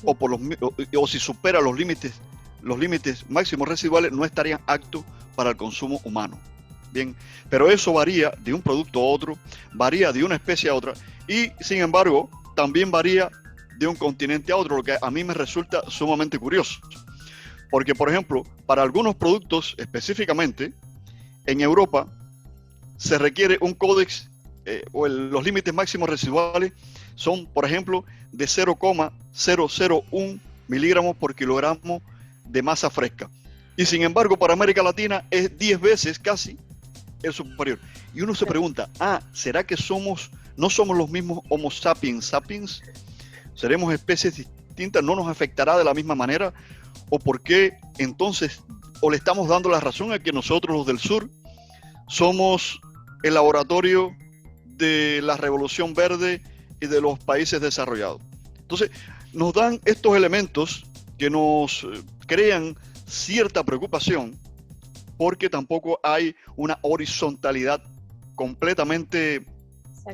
o si supera los límites máximos residuales, no estarían aptos para el consumo humano. Bien, pero eso varía de un producto a otro, varía de una especie a otra, y sin embargo también varía de un continente a otro, lo que a mí me resulta sumamente curioso. Porque, por ejemplo, para algunos productos específicamente, en Europa se requiere un códex, los límites máximos residuales son, por ejemplo, de 0,001 miligramos por kilogramo de masa fresca. Y sin embargo, para América Latina es 10 veces casi el superior. Y uno se pregunta, ¿será que no somos los mismos Homo sapiens sapiens? ¿Seremos especies distintas? ¿No nos afectará de la misma manera? ¿O por qué entonces, o le estamos dando la razón a que nosotros los del sur somos el laboratorio de la Revolución Verde y de los países desarrollados? Entonces, nos dan estos elementos que nos crean cierta preocupación, porque tampoco hay una horizontalidad completamente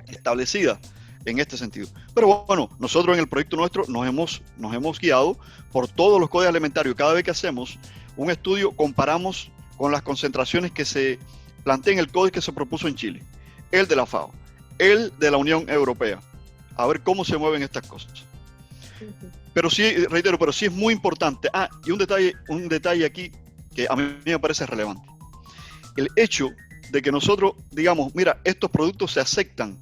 establecida en este sentido. Pero bueno, nosotros en el proyecto nuestro nos hemos guiado por todos los códigos alimentarios. Cada vez que hacemos un estudio, comparamos con las concentraciones que se plantean en el código que se propuso en Chile, el de la FAO, el de la Unión Europea, a ver cómo se mueven estas cosas. Pero sí, reitero, pero sí es muy importante. Y un detalle aquí que a mí me parece relevante. El hecho de que nosotros digamos, mira, estos productos se aceptan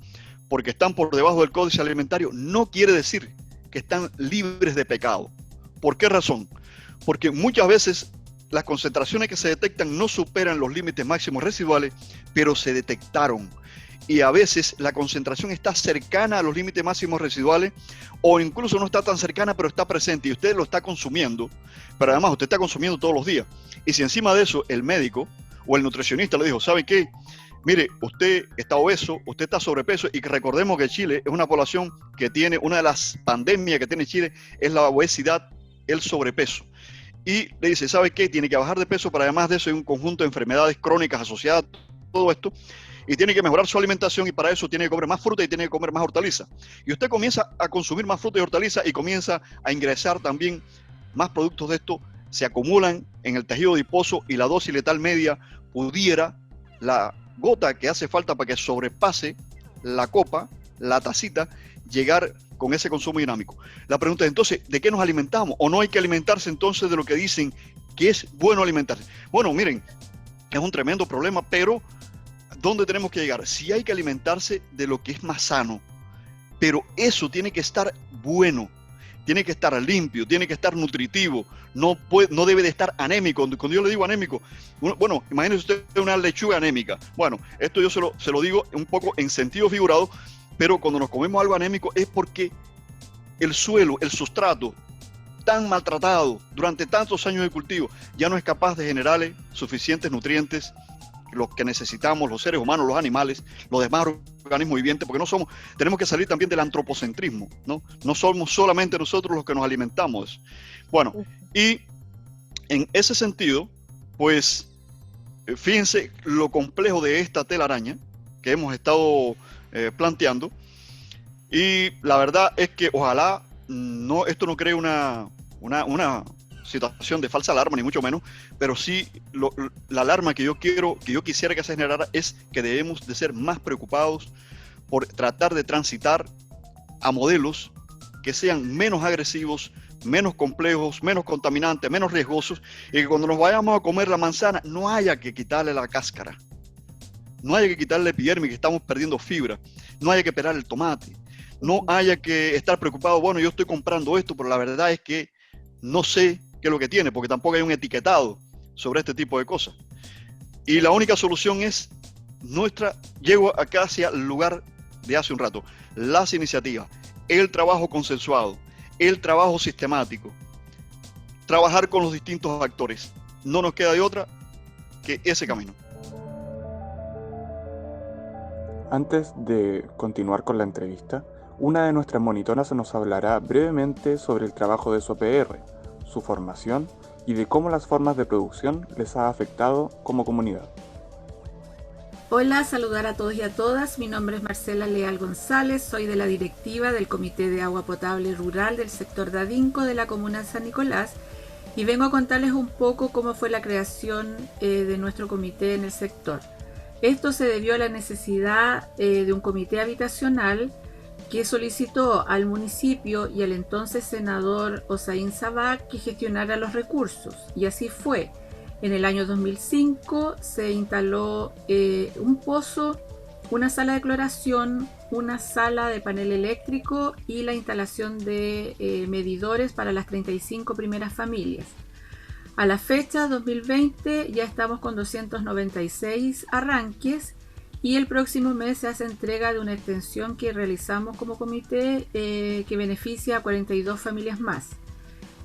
porque están por debajo del códice alimentario, no quiere decir que están libres de pecado. ¿Por qué razón? Porque muchas veces las concentraciones que se detectan no superan los límites máximos residuales, pero se detectaron. Y a veces la concentración está cercana a los límites máximos residuales, o incluso no está tan cercana, pero está presente y usted lo está consumiendo, pero además usted está consumiendo todos los días. Y si encima de eso el médico o el nutricionista le dijo, ¿sabe qué? Mire, usted está obeso, usted está sobrepeso, y que recordemos que Chile es una población que tiene, una de las pandemias que tiene Chile es la obesidad, el sobrepeso. Y le dice, ¿sabe qué? Tiene que bajar de peso, pero además de eso hay un conjunto de enfermedades crónicas asociadas a todo esto, y tiene que mejorar su alimentación, y para eso tiene que comer más fruta y tiene que comer más hortaliza. Y usted comienza a consumir más fruta y hortaliza y comienza a ingresar también más productos de esto, se acumulan en el tejido adiposo, y la dosis letal media pudiera, la gota que hace falta para que sobrepase la copa, la tacita, llegar con ese consumo dinámico. La pregunta es entonces, ¿de qué nos alimentamos? ¿O no hay que alimentarse entonces de lo que dicen que es bueno alimentarse? Bueno, miren, es un tremendo problema, pero ¿dónde tenemos que llegar? Sí hay que alimentarse de lo que es más sano, pero eso tiene que estar bueno, tiene que estar limpio, tiene que estar nutritivo, no debe de estar anémico. Cuando yo le digo anémico, bueno, imagínese usted una lechuga anémica. Bueno, esto yo se lo digo un poco en sentido figurado, pero cuando nos comemos algo anémico es porque el suelo, el sustrato, tan maltratado durante tantos años de cultivo, ya no es capaz de generarle suficientes nutrientes lo que necesitamos los seres humanos, los animales, los demás organismos vivientes, porque tenemos que salir también del antropocentrismo, ¿no? No somos solamente nosotros los que nos alimentamos. Bueno, y en ese sentido, pues, fíjense lo complejo de esta telaraña que hemos estado planteando, y la verdad es que ojalá esto no cree una situación de falsa alarma, ni mucho menos, pero sí la alarma que yo quisiera que se generara es que debemos de ser más preocupados por tratar de transitar a modelos que sean menos agresivos, menos complejos, menos contaminantes, menos riesgosos, y que cuando nos vayamos a comer la manzana no haya que quitarle la cáscara, no haya que quitarle epidermis, que estamos perdiendo fibra, no haya que pelar el tomate, no haya que estar preocupado, bueno, yo estoy comprando esto, pero la verdad es que no sé qué es lo que tiene, porque tampoco hay un etiquetado sobre este tipo de cosas. Y la única solución es llego acá hacia el lugar de hace un rato, las iniciativas, el trabajo consensuado, el trabajo sistemático, trabajar con los distintos actores. No nos queda de otra que ese camino. Antes de continuar con la entrevista, una de nuestras monitoras nos hablará brevemente sobre el trabajo de su OPR, su formación y de cómo las formas de producción les ha afectado como comunidad. Hola, saludar a todos y a todas. Mi nombre es Marcela Leal González, soy de la directiva del Comité de Agua Potable Rural del sector de Adinco de la comuna de San Nicolás y vengo a contarles un poco cómo fue la creación de nuestro comité en el sector. Esto se debió a la necesidad de un comité habitacional que solicitó al municipio y al entonces senador Hossain Sabbag que gestionara los recursos, y así fue. En el año 2005 se instaló un pozo, una sala de cloración, una sala de panel eléctrico y la instalación de medidores para las 35 primeras familias. A la fecha 2020 ya estamos con 296 arranques y el próximo mes se hace entrega de una extensión que realizamos como comité que beneficia a 42 familias más.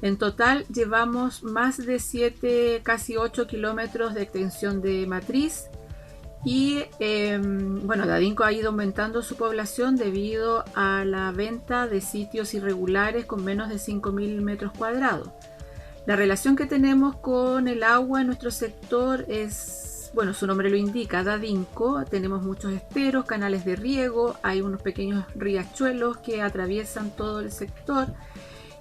En total llevamos más de 7, casi 8 kilómetros de extensión de matriz y Adinco ha ido aumentando su población debido a la venta de sitios irregulares con menos de 5.000 metros cuadrados. La relación que tenemos con el agua en nuestro sector es, bueno, su nombre lo indica, Adinco. Tenemos muchos esteros, canales de riego, hay unos pequeños riachuelos que atraviesan todo el sector.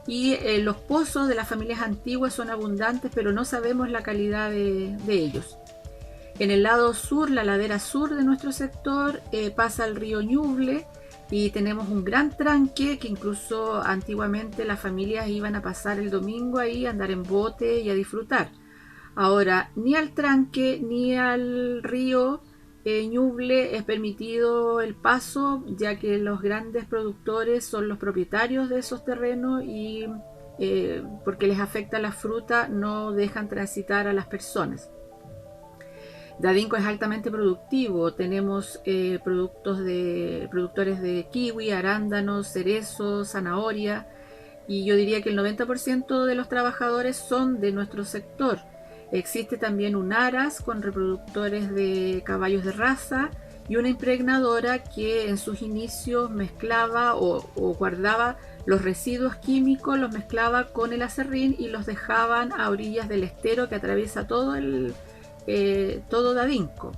Y los pozos de las familias antiguas son abundantes, pero no sabemos la calidad de ellos. En el lado sur, la ladera sur de nuestro sector, pasa el río Ñuble y tenemos un gran tranque que incluso antiguamente las familias iban a pasar el domingo ahí, a andar en bote y a disfrutar. Ahora, ni al tranque ni al río Ñuble es permitido el paso, ya que los grandes productores son los propietarios de esos terrenos y porque les afecta la fruta no dejan transitar a las personas. Adinco es altamente productivo, tenemos productores de kiwi, arándanos, cerezos, zanahoria, y yo diría que el 90% de los trabajadores son de nuestro sector. Existe también un aras con reproductores de caballos de raza y una impregnadora que en sus inicios mezclaba o guardaba los residuos químicos, los mezclaba con el aserrín y los dejaban a orillas del estero que atraviesa todo Adinco.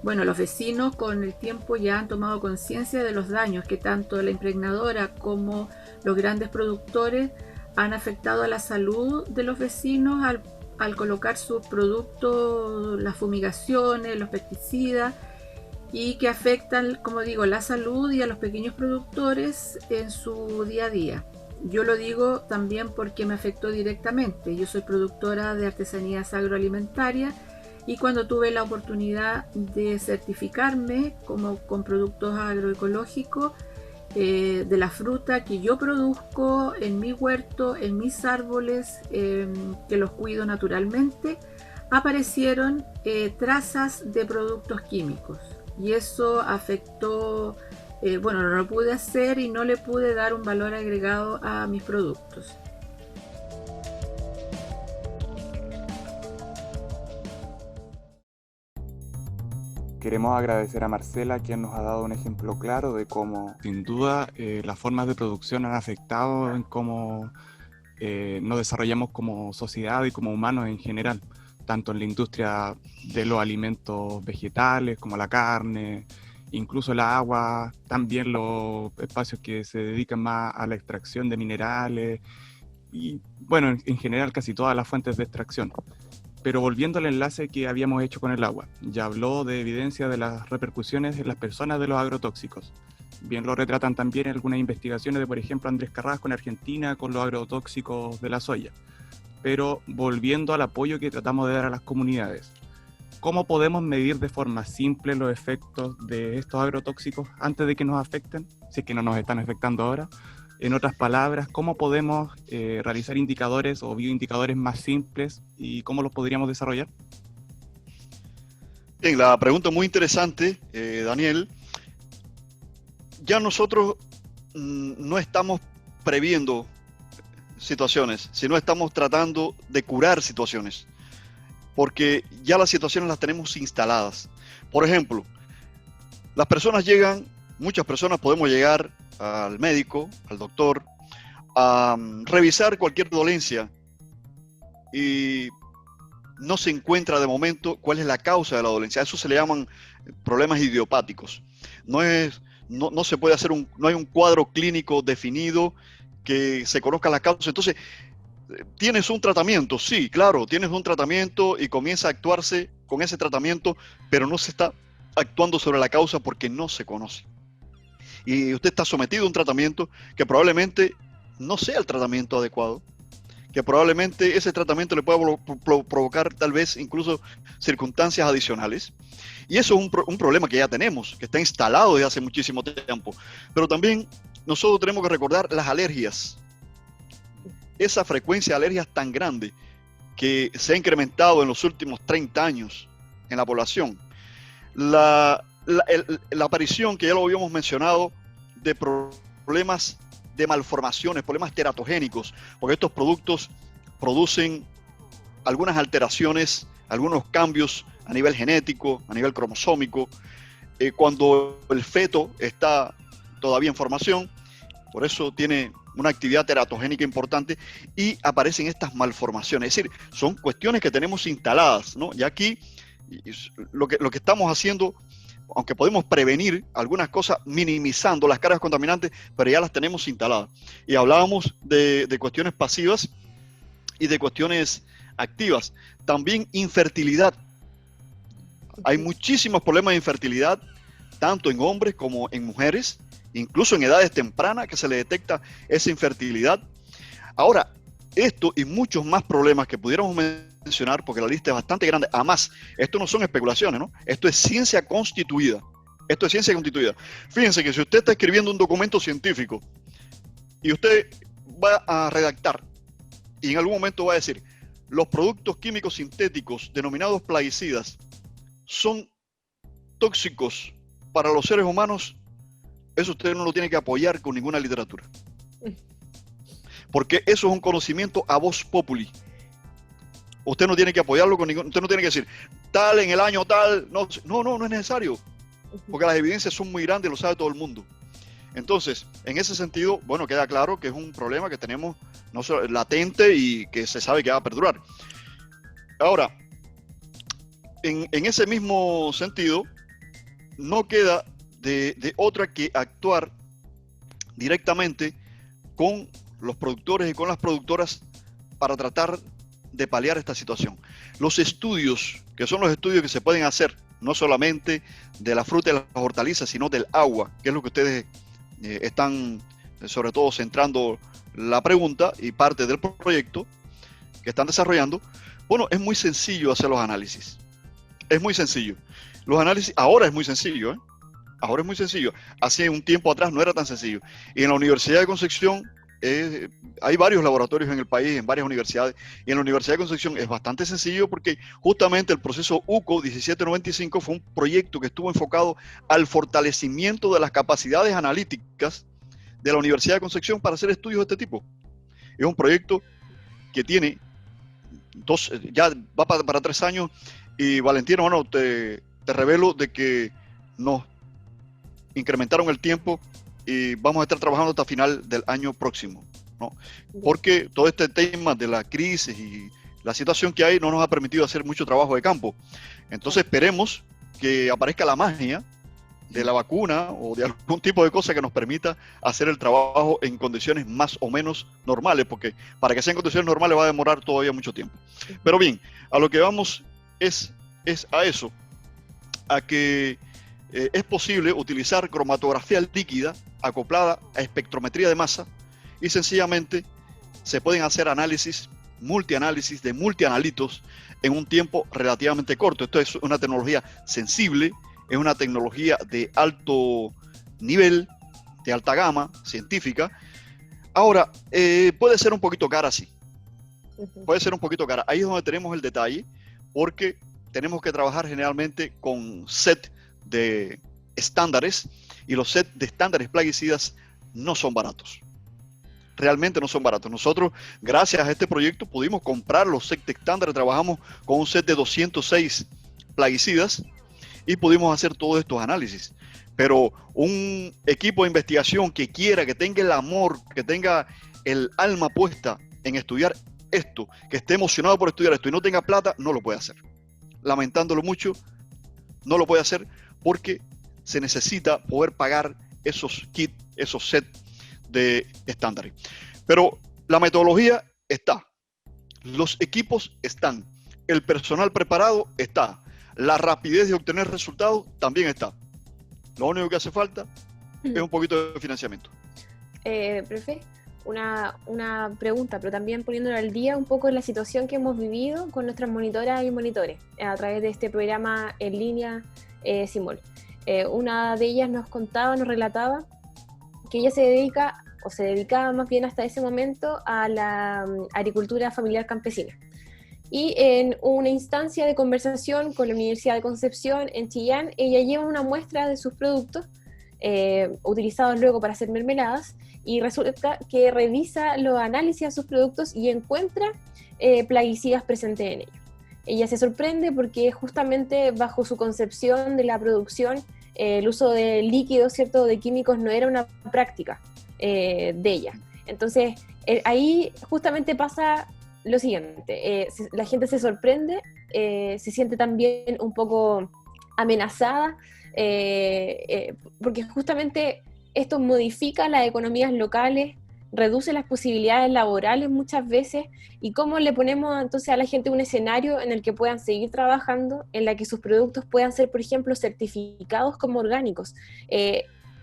Bueno, los vecinos con el tiempo ya han tomado conciencia de los daños que tanto la impregnadora como los grandes productores han afectado a la salud de los vecinos al colocar sus productos, las fumigaciones, los pesticidas, y que afectan, como digo, la salud y a los pequeños productores en su día a día. Yo lo digo también porque me afectó directamente. Yo soy productora de artesanías agroalimentarias y cuando tuve la oportunidad de certificarme con productos agroecológicos, de la fruta que yo produzco en mi huerto, en mis árboles, que los cuido naturalmente, aparecieron trazas de productos químicos y eso afectó, no lo pude hacer y no le pude dar un valor agregado a mis productos. queremos agradecer a Marcela, quien nos ha dado un ejemplo claro de cómo, sin duda, las formas de producción han afectado en cómo nos desarrollamos como sociedad y como humanos en general, tanto en la industria de los alimentos vegetales como la carne, incluso el agua, también los espacios que se dedican más a la extracción de minerales y, bueno, en general casi todas las fuentes de extracción. Pero volviendo al enlace que habíamos hecho con el agua, ya habló de evidencia de las repercusiones en las personas de los agrotóxicos. Bien lo retratan también algunas investigaciones de, por ejemplo, Andrés Carrasco en Argentina con los agrotóxicos de la soya. Pero volviendo al apoyo que tratamos de dar a las comunidades, ¿cómo podemos medir de forma simple los efectos de estos agrotóxicos antes de que nos afecten, si es que no nos están afectando ahora? En otras palabras, ¿cómo podemos realizar indicadores o bioindicadores más simples y cómo los podríamos desarrollar? Bien, la pregunta muy interesante, Daniel. Ya nosotros no estamos previendo situaciones, sino estamos tratando de curar situaciones, porque ya las situaciones las tenemos instaladas. Por ejemplo, las personas llegan, muchas personas podemos llegar al médico, al doctor, a revisar cualquier dolencia y no se encuentra de momento cuál es la causa de la dolencia. A eso se le llaman problemas idiopáticos. No se puede hacer no hay un cuadro clínico definido que se conozca la causa. Entonces, ¿tienes un tratamiento? Sí, claro, tienes un tratamiento y comienza a actuarse con ese tratamiento, pero no se está actuando sobre la causa porque no se conoce. Y usted está sometido a un tratamiento que probablemente no sea el tratamiento adecuado, que probablemente ese tratamiento le pueda provocar tal vez incluso circunstancias adicionales. Y eso es un problema que ya tenemos, que está instalado desde hace muchísimo tiempo. Pero también nosotros tenemos que recordar las alergias. Esa frecuencia de alergias tan grande que se ha incrementado en los últimos 30 años en la población. La aparición, que ya lo habíamos mencionado, de problemas de malformaciones, problemas teratogénicos, porque estos productos producen algunas alteraciones, algunos cambios a nivel genético, a nivel cromosómico, cuando el feto está todavía en formación, por eso tiene una actividad teratogénica importante y aparecen estas malformaciones. Es decir, son cuestiones que tenemos instaladas, ¿no? Y aquí lo que estamos haciendo, aunque podemos prevenir algunas cosas minimizando las cargas contaminantes, pero ya las tenemos instaladas. Y hablábamos de cuestiones pasivas y de cuestiones activas. También infertilidad. Hay muchísimos problemas de infertilidad, tanto en hombres como en mujeres, incluso en edades tempranas que se le detecta esa infertilidad. Ahora, esto y muchos más problemas que pudiéramos mencionar, porque la lista es bastante grande. Además, esto no son especulaciones, ¿no? Esto es ciencia constituida. Esto es ciencia constituida. Fíjense que si usted está escribiendo un documento científico y usted va a redactar y en algún momento va a decir, los productos químicos sintéticos denominados plaguicidas son tóxicos para los seres humanos, eso usted no lo tiene que apoyar con ninguna literatura. Porque eso es un conocimiento a voz populi. Usted no tiene que apoyarlo con ningún, usted no tiene que decir, tal en el año tal, no es necesario. Porque las evidencias son muy grandes, lo sabe todo el mundo. Entonces, en ese sentido, bueno, queda claro que es un problema que tenemos no solo latente y que se sabe que va a perdurar. Ahora, en ese mismo sentido, no queda de otra que actuar directamente con los productores y con las productoras para tratar de paliar esta situación. Los estudios, que son los estudios que se pueden hacer, no solamente de la fruta y las hortalizas, sino del agua, que es lo que ustedes están sobre todo centrando la pregunta y parte del proyecto que están desarrollando. Bueno, es muy sencillo hacer los análisis. Es muy sencillo. Los análisis ahora es muy sencillo, ¿eh? Ahora es muy sencillo. Hace un tiempo atrás no era tan sencillo. Y en la Universidad de Concepción hay varios laboratorios en el país, en varias universidades, y en la Universidad de Concepción es bastante sencillo porque justamente el proceso UCO 1795 fue un proyecto que estuvo enfocado al fortalecimiento de las capacidades analíticas de la Universidad de Concepción para hacer estudios de este tipo. Es un proyecto que tiene ya va para 3 años, y Valentino, bueno, te revelo de que nos incrementaron el tiempo y vamos a estar trabajando hasta final del año próximo, ¿no? Porque todo este tema de la crisis y la situación que hay no nos ha permitido hacer mucho trabajo de campo. Entonces esperemos que aparezca la magia de la vacuna o de algún tipo de cosa que nos permita hacer el trabajo en condiciones más o menos normales, porque para que sea en condiciones normales va a demorar todavía mucho tiempo. Pero bien, a lo que vamos es a eso, a que es posible utilizar cromatografía líquida acoplada a espectrometría de masa y sencillamente se pueden hacer análisis, multianálisis de multianalitos en un tiempo relativamente corto. Esto es una tecnología sensible, es una tecnología de alto nivel, de alta gama, científica. Ahora, puede ser un poquito cara, sí. Puede ser un poquito cara. Ahí es donde tenemos el detalle, porque tenemos que trabajar generalmente con set de estándares y los sets de estándares plaguicidas no son baratos. Realmente no son baratos. Nosotros, gracias a este proyecto, pudimos comprar los sets de estándares. Trabajamos con un set de 206 plaguicidas y pudimos hacer todos estos análisis. Pero un equipo de investigación que quiera, que tenga el amor, que tenga el alma puesta en estudiar esto, que esté emocionado por estudiar esto y no tenga plata, no lo puede hacer. Lamentándolo mucho, no lo puede hacer porque se necesita poder pagar esos kits, esos sets de estándares. Pero la metodología está, los equipos están, el personal preparado está, la rapidez de obtener resultados también está. Lo único que hace falta es un poquito de financiamiento. Profe, una pregunta, pero también poniéndolo al día un poco en la situación que hemos vivido con nuestras monitoras y monitores a través de este programa en línea CIMOL. Una de ellas nos relataba que ella se dedicaba más bien hasta ese momento a la agricultura familiar campesina. Y en una instancia de conversación con la Universidad de Concepción en Chillán, ella lleva una muestra de sus productos utilizados luego para hacer mermeladas y resulta que revisa los análisis de sus productos y encuentra plaguicidas presentes en ellos. Ella se sorprende porque justamente bajo su concepción de la producción el uso de líquidos, ¿cierto?, de químicos no era una práctica de ella. Entonces ahí justamente pasa lo siguiente, la gente se sorprende, se siente también un poco amenazada, porque justamente esto modifica las economías locales, reduce las posibilidades laborales muchas veces, y cómo le ponemos entonces a la gente un escenario en el que puedan seguir trabajando, en la que sus productos puedan ser, por ejemplo, certificados como orgánicos.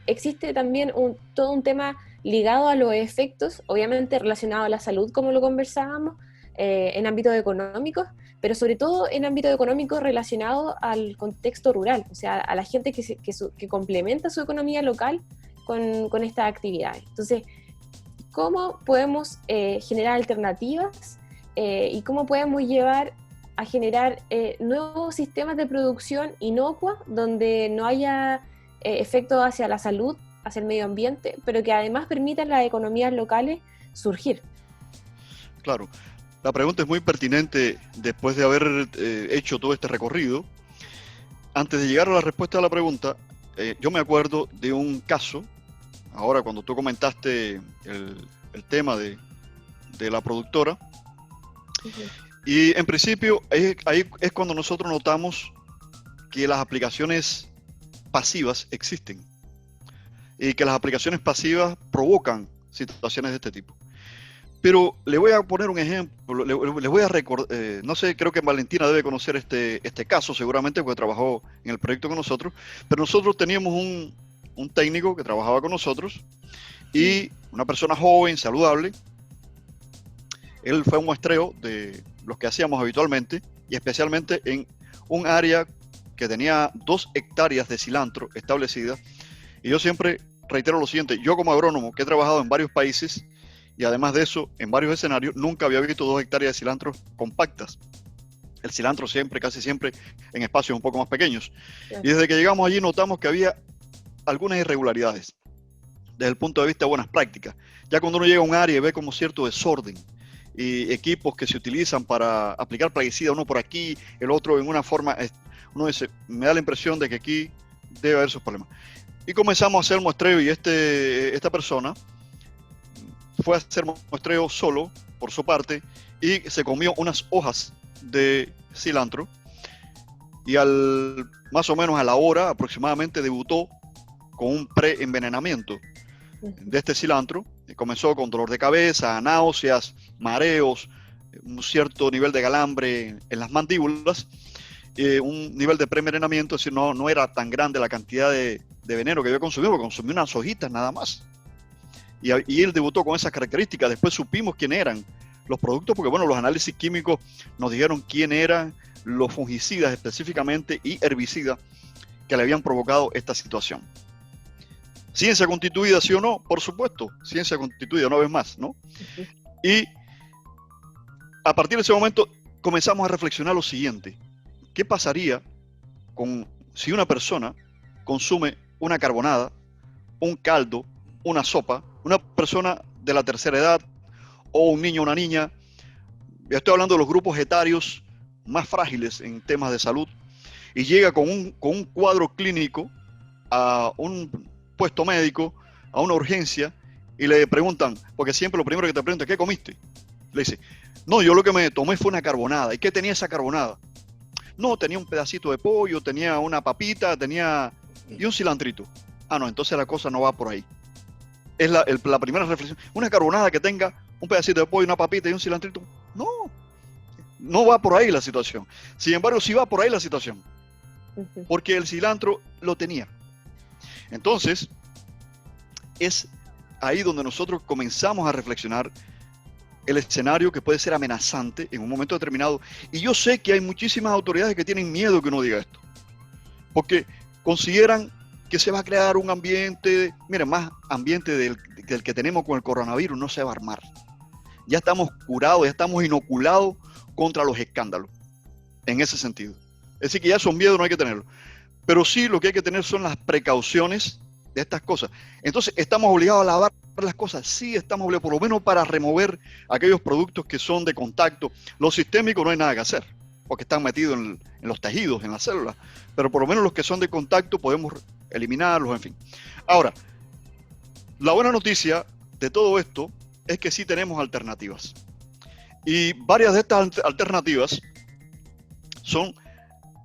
Existe también todo un tema ligado a los efectos, obviamente relacionado a la salud, como lo conversábamos, en ámbitos económicos, pero sobre todo en ámbito económico relacionado al contexto rural, o sea, a la gente que complementa su economía local con estas actividades. Entonces, ¿cómo podemos generar alternativas y cómo podemos llevar a generar nuevos sistemas de producción inocua donde no haya efectos hacia la salud, hacia el medio ambiente, pero que además permitan las economías locales surgir? Claro. La pregunta es muy pertinente después de haber hecho todo este recorrido. Antes de llegar a la respuesta a la pregunta, yo me acuerdo de un caso, ahora cuando tú comentaste el tema de la productora, y en principio ahí es cuando nosotros notamos que las aplicaciones pasivas existen y que las aplicaciones pasivas provocan situaciones de este tipo. Pero le voy a poner un ejemplo, le voy a recordar, no sé, creo que Valentina debe conocer este caso seguramente porque trabajó en el proyecto con nosotros, pero nosotros teníamos un técnico que trabajaba con nosotros y una persona joven, saludable. Él fue un muestreo de los que hacíamos habitualmente y especialmente en un área que tenía 2 hectáreas de cilantro establecidas. Y yo siempre reitero lo siguiente, yo como agrónomo que he trabajado en varios países, y además de eso, en varios escenarios, nunca había visto 2 hectáreas de cilantro compactas. El cilantro siempre, casi siempre, en espacios un poco más pequeños. Sí. Y desde que llegamos allí notamos que había algunas irregularidades desde el punto de vista de buenas prácticas. Ya cuando uno llega a un área y ve como cierto desorden y equipos que se utilizan para aplicar plaguicida, uno por aquí, el otro en una forma uno dice, me da la impresión de que aquí debe haber sus problemas. Y comenzamos a hacer muestreo y esta persona fue a hacer muestreo solo, por su parte, y se comió unas hojas de cilantro y más o menos a la hora aproximadamente debutó con un preenvenenamiento de este cilantro. Y comenzó con dolor de cabeza, náuseas, mareos, un cierto nivel de calambre en las mandíbulas, un nivel de preenvenenamiento, es decir, no era tan grande la cantidad de veneno que había consumido, porque consumió unas hojitas nada más. Y él debutó con esas características. Después supimos quién eran los productos, porque bueno, los análisis químicos nos dijeron quién eran los fungicidas específicamente y herbicidas que le habían provocado esta situación. Ciencia constituida, ¿sí o no? Por supuesto, ciencia constituida, una vez más, ¿no? Y a partir de ese momento comenzamos a reflexionar lo siguiente. ¿Qué pasaría si una persona consume una carbonada, un caldo, una sopa, una persona de la tercera edad o un niño o una niña? Ya estoy hablando de los grupos etarios más frágiles en temas de salud, y llega con un cuadro clínico a un puesto médico, a una urgencia, y le preguntan, porque siempre lo primero que te preguntan, ¿qué comiste? Le dice, no, yo lo que me tomé fue una carbonada. ¿Y qué tenía esa carbonada? No, tenía un pedacito de pollo, tenía una papita, y un cilantrito. Ah, no, entonces la cosa no va por ahí. Es la primera reflexión. Una carbonada que tenga un pedacito de pollo, una papita y un cilantrito. No va por ahí la situación. Sin embargo, sí va por ahí la situación. Porque el cilantro lo tenía. Entonces, es ahí donde nosotros comenzamos a reflexionar el escenario que puede ser amenazante en un momento determinado. Y yo sé que hay muchísimas autoridades que tienen miedo que uno diga esto, porque consideran que se va a crear un ambiente, miren, más ambiente del que tenemos con el coronavirus no se va a armar. Ya estamos curados, ya estamos inoculados contra los escándalos, en ese sentido. Es decir, que ya son miedos, no hay que tenerlo. Pero sí lo que hay que tener son las precauciones de estas cosas. Entonces, ¿estamos obligados a lavar las cosas? Sí, estamos obligados, por lo menos para remover aquellos productos que son de contacto. Los sistémicos no hay nada que hacer, porque están metidos en los tejidos, en las células. Pero por lo menos los que son de contacto podemos eliminarlos, en fin. Ahora, la buena noticia de todo esto es que sí tenemos alternativas. Y varias de estas alternativas son...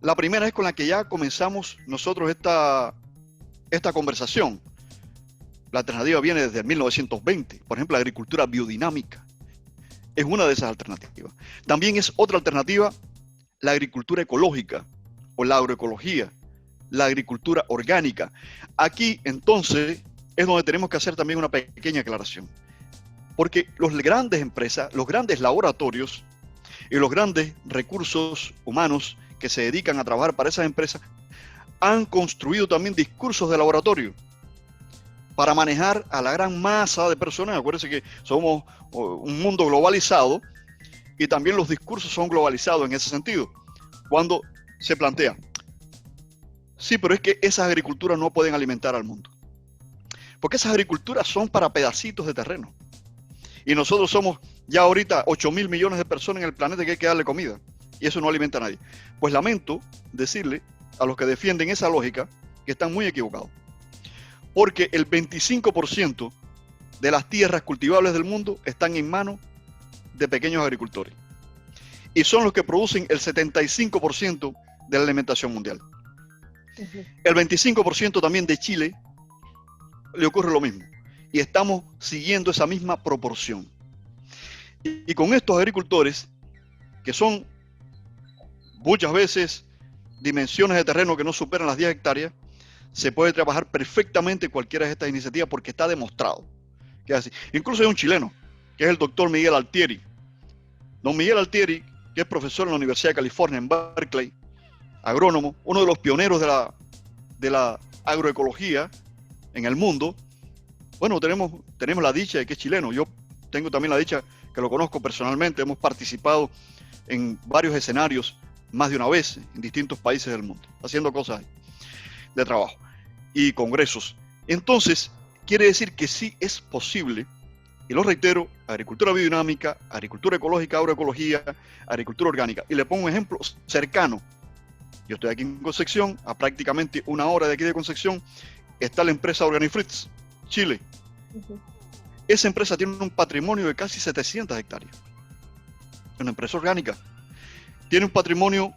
La primera es con la que ya comenzamos nosotros esta conversación. La alternativa viene desde 1920. Por ejemplo, la agricultura biodinámica es una de esas alternativas. También es otra alternativa la agricultura ecológica o la agroecología, la agricultura orgánica. Aquí, entonces, es donde tenemos que hacer también una pequeña aclaración. Porque las grandes empresas, los grandes laboratorios y los grandes recursos humanos que se dedican a trabajar para esas empresas han construido también discursos de laboratorio para manejar a la gran masa de personas. Acuérdense que somos un mundo globalizado y también los discursos son globalizados en ese sentido. Cuando se plantea, sí, pero es que esas agriculturas no pueden alimentar al mundo, porque esas agriculturas son para pedacitos de terreno. Y nosotros somos ya ahorita 8.000 millones de personas en el planeta que hay que darle comida. Y eso no alimenta a nadie. Pues lamento decirle a los que defienden esa lógica que están muy equivocados. Porque el 25% de las tierras cultivables del mundo están en manos de pequeños agricultores. Y son los que producen el 75% de la alimentación mundial. El 25% también de Chile le ocurre lo mismo. Y estamos siguiendo esa misma proporción. Y con estos agricultores, que son muchas veces dimensiones de terreno que no superan las 10 hectáreas, se puede trabajar perfectamente cualquiera de estas iniciativas porque está demostrado que es así. Incluso hay un chileno, que es el doctor Miguel Altieri. Don Miguel Altieri, que es profesor en la Universidad de California en Berkeley, agrónomo, uno de los pioneros de la agroecología en el mundo. Bueno, tenemos la dicha de que es chileno. Yo tengo también la dicha que lo conozco personalmente. Hemos participado en varios escenarios más de una vez en distintos países del mundo, haciendo cosas de trabajo y congresos. Entonces, quiere decir que sí es posible, y lo reitero, agricultura biodinámica, agricultura ecológica, agroecología, agricultura orgánica. Y le pongo un ejemplo cercano Yo estoy aquí en Concepción, a prácticamente 1 hora de aquí de Concepción, está la empresa Organifruits, Chile. Esa empresa tiene un patrimonio de casi 700 hectáreas. Una empresa orgánica. Tiene un patrimonio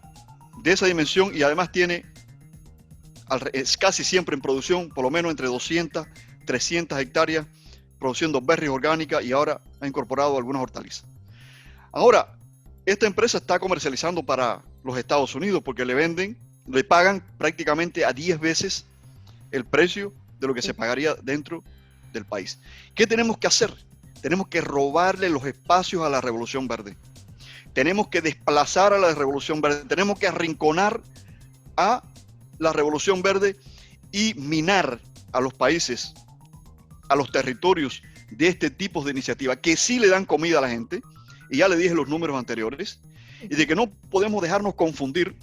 de esa dimensión y además tiene, es casi siempre en producción, por lo menos entre 200, 300 hectáreas, produciendo berries orgánicas y ahora ha incorporado algunas hortalizas. Ahora, esta empresa está comercializando para los Estados Unidos porque le pagan prácticamente a 10 veces el precio de lo que se pagaría dentro del país. ¿Qué tenemos que hacer? Tenemos que robarle los espacios a la Revolución Verde. Tenemos que desplazar a la Revolución Verde. Tenemos que arrinconar a la Revolución Verde y minar a los países, a los territorios de este tipo de iniciativa que sí le dan comida a la gente, y ya le dije los números anteriores, y de que no podemos dejarnos confundir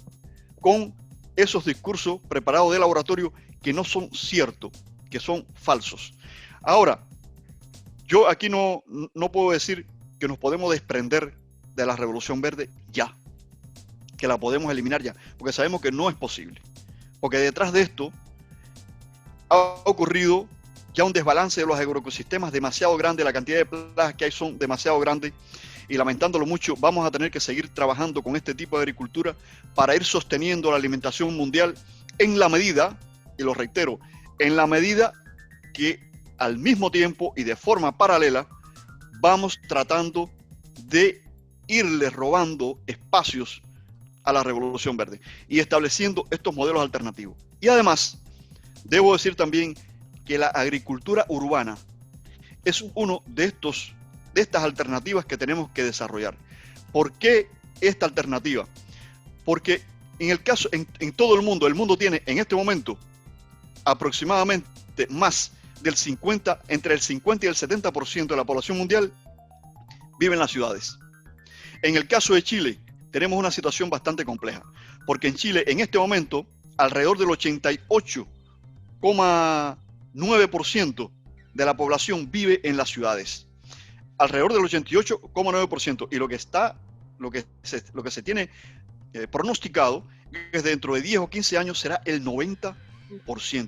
con esos discursos preparados de laboratorio que no son ciertos, que son falsos. Ahora, yo aquí no puedo decir que nos podemos desprender de la Revolución Verde ya, que la podemos eliminar ya, porque sabemos que no es posible, porque detrás de esto ha ocurrido ya un desbalance de los agroecosistemas demasiado grande, la cantidad de plagas que hay son demasiado grandes, y lamentándolo mucho, vamos a tener que seguir trabajando con este tipo de agricultura para ir sosteniendo la alimentación mundial en la medida, y lo reitero, en la medida que al mismo tiempo y de forma paralela vamos tratando de irle robando espacios a la Revolución Verde y estableciendo estos modelos alternativos. Y además, debo decir también que la agricultura urbana es uno de estas alternativas que tenemos que desarrollar. ¿Por qué esta alternativa? Porque en todo el mundo tiene en este momento aproximadamente más del entre el 50 y el 70% de la población mundial vive en las ciudades. En el caso de Chile, tenemos una situación bastante compleja, porque en Chile, en este momento, alrededor del 88,9% de la población vive en las ciudades. Alrededor del 88,9%. Y lo que se tiene pronosticado es dentro de 10 o 15 años será el 90%.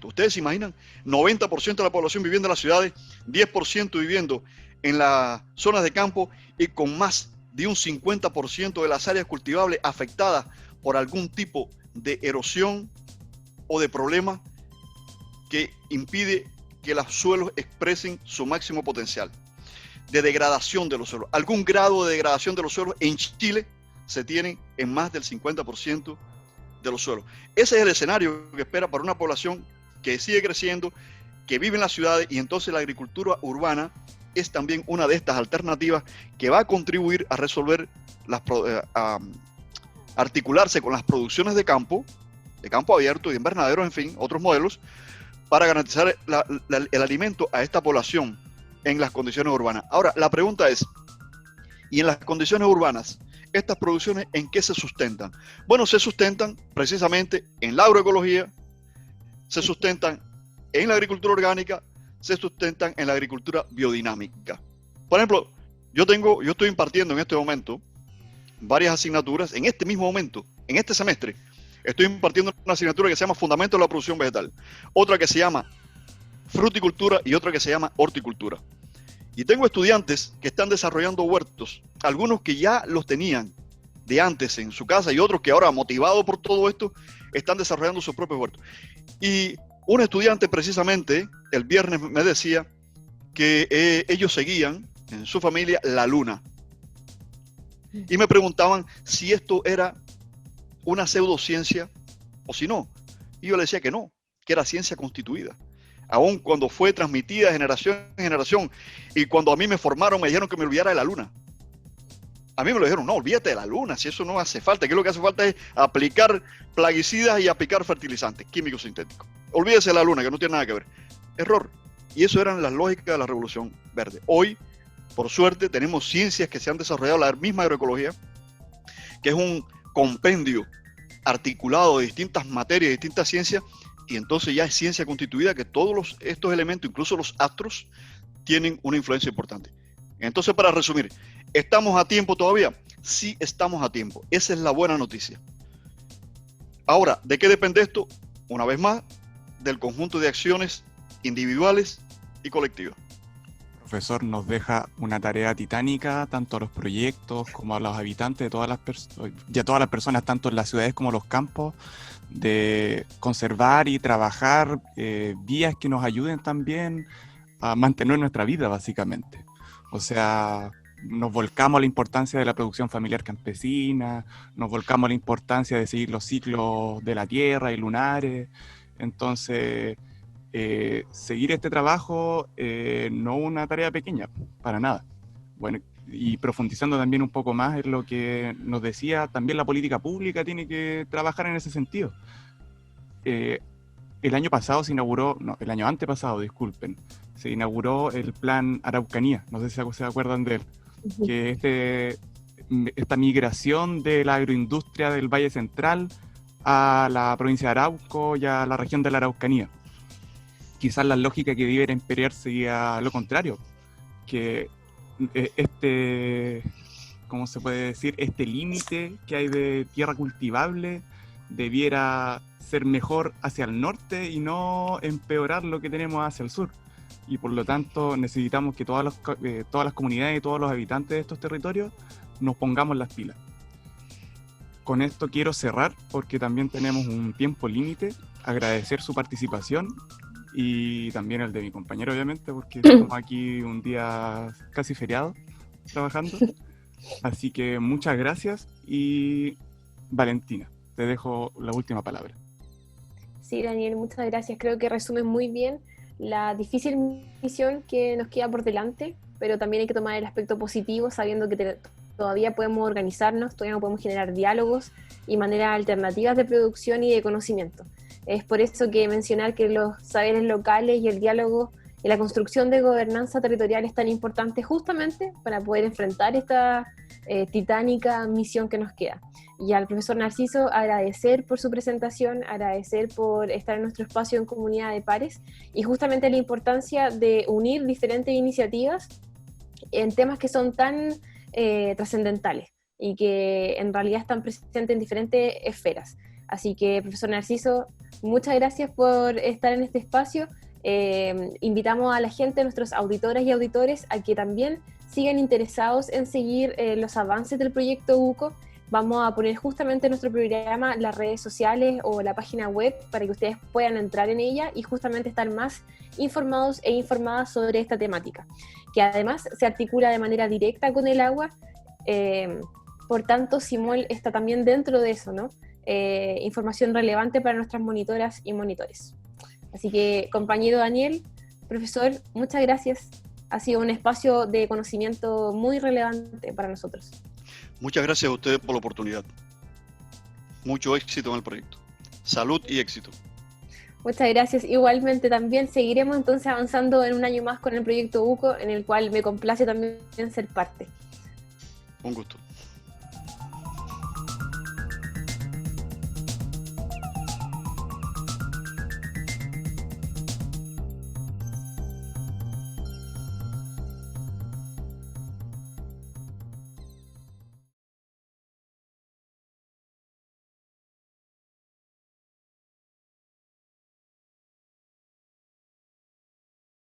Ustedes se imaginan, 90% de la población viviendo en las ciudades, 10% viviendo en las zonas de campo y con más de un 50% de las áreas cultivables afectadas por algún tipo de erosión o de problema que impide que los suelos expresen su máximo potencial de degradación de los suelos. Algún grado de degradación de los suelos en Chile se tiene en más del 50% de los suelos. Ese es el escenario que espera para una población que sigue creciendo, que vive en las ciudades, y entonces la agricultura urbana es también una de estas alternativas que va a contribuir a resolver, a articularse con las producciones de campo abierto y de invernadero, en fin, otros modelos, para garantizar el alimento a esta población en las condiciones urbanas. Ahora, la pregunta es, ¿y en las condiciones urbanas, estas producciones en qué se sustentan? Bueno, se sustentan precisamente en la agroecología, se sustentan en la agricultura orgánica, se sustentan en la agricultura biodinámica. Por ejemplo, yo estoy impartiendo en este momento varias asignaturas, en este mismo momento, en este semestre, estoy impartiendo una asignatura que se llama Fundamentos de la Producción Vegetal, otra que se llama Fruticultura y otra que se llama Horticultura. Y tengo estudiantes que están desarrollando huertos, algunos que ya los tenían de antes en su casa y otros que ahora, motivados por todo esto, están desarrollando sus propios huertos. Y un estudiante precisamente el viernes me decía que ellos seguían en su familia la luna. Y me preguntaban si esto era una pseudociencia o si no. Y yo le decía que no, que era ciencia constituida. Aún cuando fue transmitida de generación en generación. Y cuando a mí me formaron, me dijeron que me olvidara de la luna. A mí me lo dijeron, no, olvídate de la luna, si eso no hace falta. Aquí lo que hace falta es aplicar plaguicidas y aplicar fertilizantes químicos sintéticos. Olvídese de la luna, que no tiene nada que ver. Error. Y eso eran las lógicas de la Revolución Verde. Hoy, por suerte, tenemos ciencias que se han desarrollado, la misma agroecología, que es un compendio articulado de distintas materias, de distintas ciencias, y entonces ya es ciencia constituida que todos estos elementos, incluso los astros, tienen una influencia importante. Entonces, para resumir, ¿estamos a tiempo todavía? Sí, estamos a tiempo. Esa es la buena noticia. Ahora, ¿de qué depende esto? Una vez más, del conjunto de acciones individuales y colectivas. Profesor, nos deja una tarea titánica tanto a los proyectos como a los habitantes de todas las y a todas las personas, tanto en las ciudades como en los campos, de conservar y trabajar vías que nos ayuden también a mantener nuestra vida, básicamente. O sea, nos volcamos a la importancia de la producción familiar campesina, nos volcamos a la importancia de seguir los ciclos de la tierra y lunares. Entonces, seguir este trabajo no es una tarea pequeña, para nada. Bueno, y profundizando también un poco más en lo que nos decía, también la política pública tiene que trabajar en ese sentido. El año pasado se inauguró, no, el año antepasado, disculpen, se inauguró el Plan Araucanía, no sé si se acuerdan de él, que esta migración de la agroindustria del Valle Central a la provincia de Arauco y a la región de la Araucanía. Quizás la lógica que debiera imperar sería lo contrario, que ¿cómo se puede decir? Este límite que hay de tierra cultivable debiera ser mejor hacia el norte y no empeorar lo que tenemos hacia el sur. Y por lo tanto necesitamos que todas las comunidades y todos los habitantes de estos territorios nos pongamos las pilas. Con esto quiero cerrar porque también tenemos un tiempo límite, agradecer su participación y también el de mi compañero, obviamente, porque estamos aquí un día casi feriado trabajando. Así que muchas gracias y Valentina, te dejo la última palabra. Sí, Daniel, muchas gracias. Creo que resume muy bien la difícil misión que nos queda por delante, pero también hay que tomar el aspecto positivo, sabiendo que todavía podemos organizarnos, todavía podemos generar diálogos y maneras alternativas de producción y de conocimiento. Es por eso que mencionar que los saberes locales y el diálogo y la construcción de gobernanza territorial es tan importante justamente para poder enfrentar esta titánica misión que nos queda. Y al profesor Narciso agradecer por su presentación, agradecer por estar en nuestro espacio en Comunidad de Pares y justamente la importancia de unir diferentes iniciativas en temas que son tan trascendentales y que en realidad están presentes en diferentes esferas. Así que, profesor Narciso, muchas gracias por estar en este espacio. Invitamos a la gente, a nuestros auditoras y auditores, a que también sigan interesados en seguir los avances del proyecto UCO. Vamos a poner justamente en nuestro programa las redes sociales o la página web para que ustedes puedan entrar en ella y justamente estar más informados e informadas sobre esta temática, que además se articula de manera directa con el agua. Por tanto, Simol está también dentro de eso, ¿no? Información relevante para nuestras monitoras y monitores. Así que, compañero Daniel, profesor, muchas gracias. Ha sido un espacio de conocimiento muy relevante para nosotros. Muchas gracias a ustedes por la oportunidad. Mucho éxito en el proyecto. Salud y éxito. Muchas gracias. Igualmente también seguiremos entonces avanzando en un año más con el proyecto UCO, en el cual me complace también ser parte. Un gusto.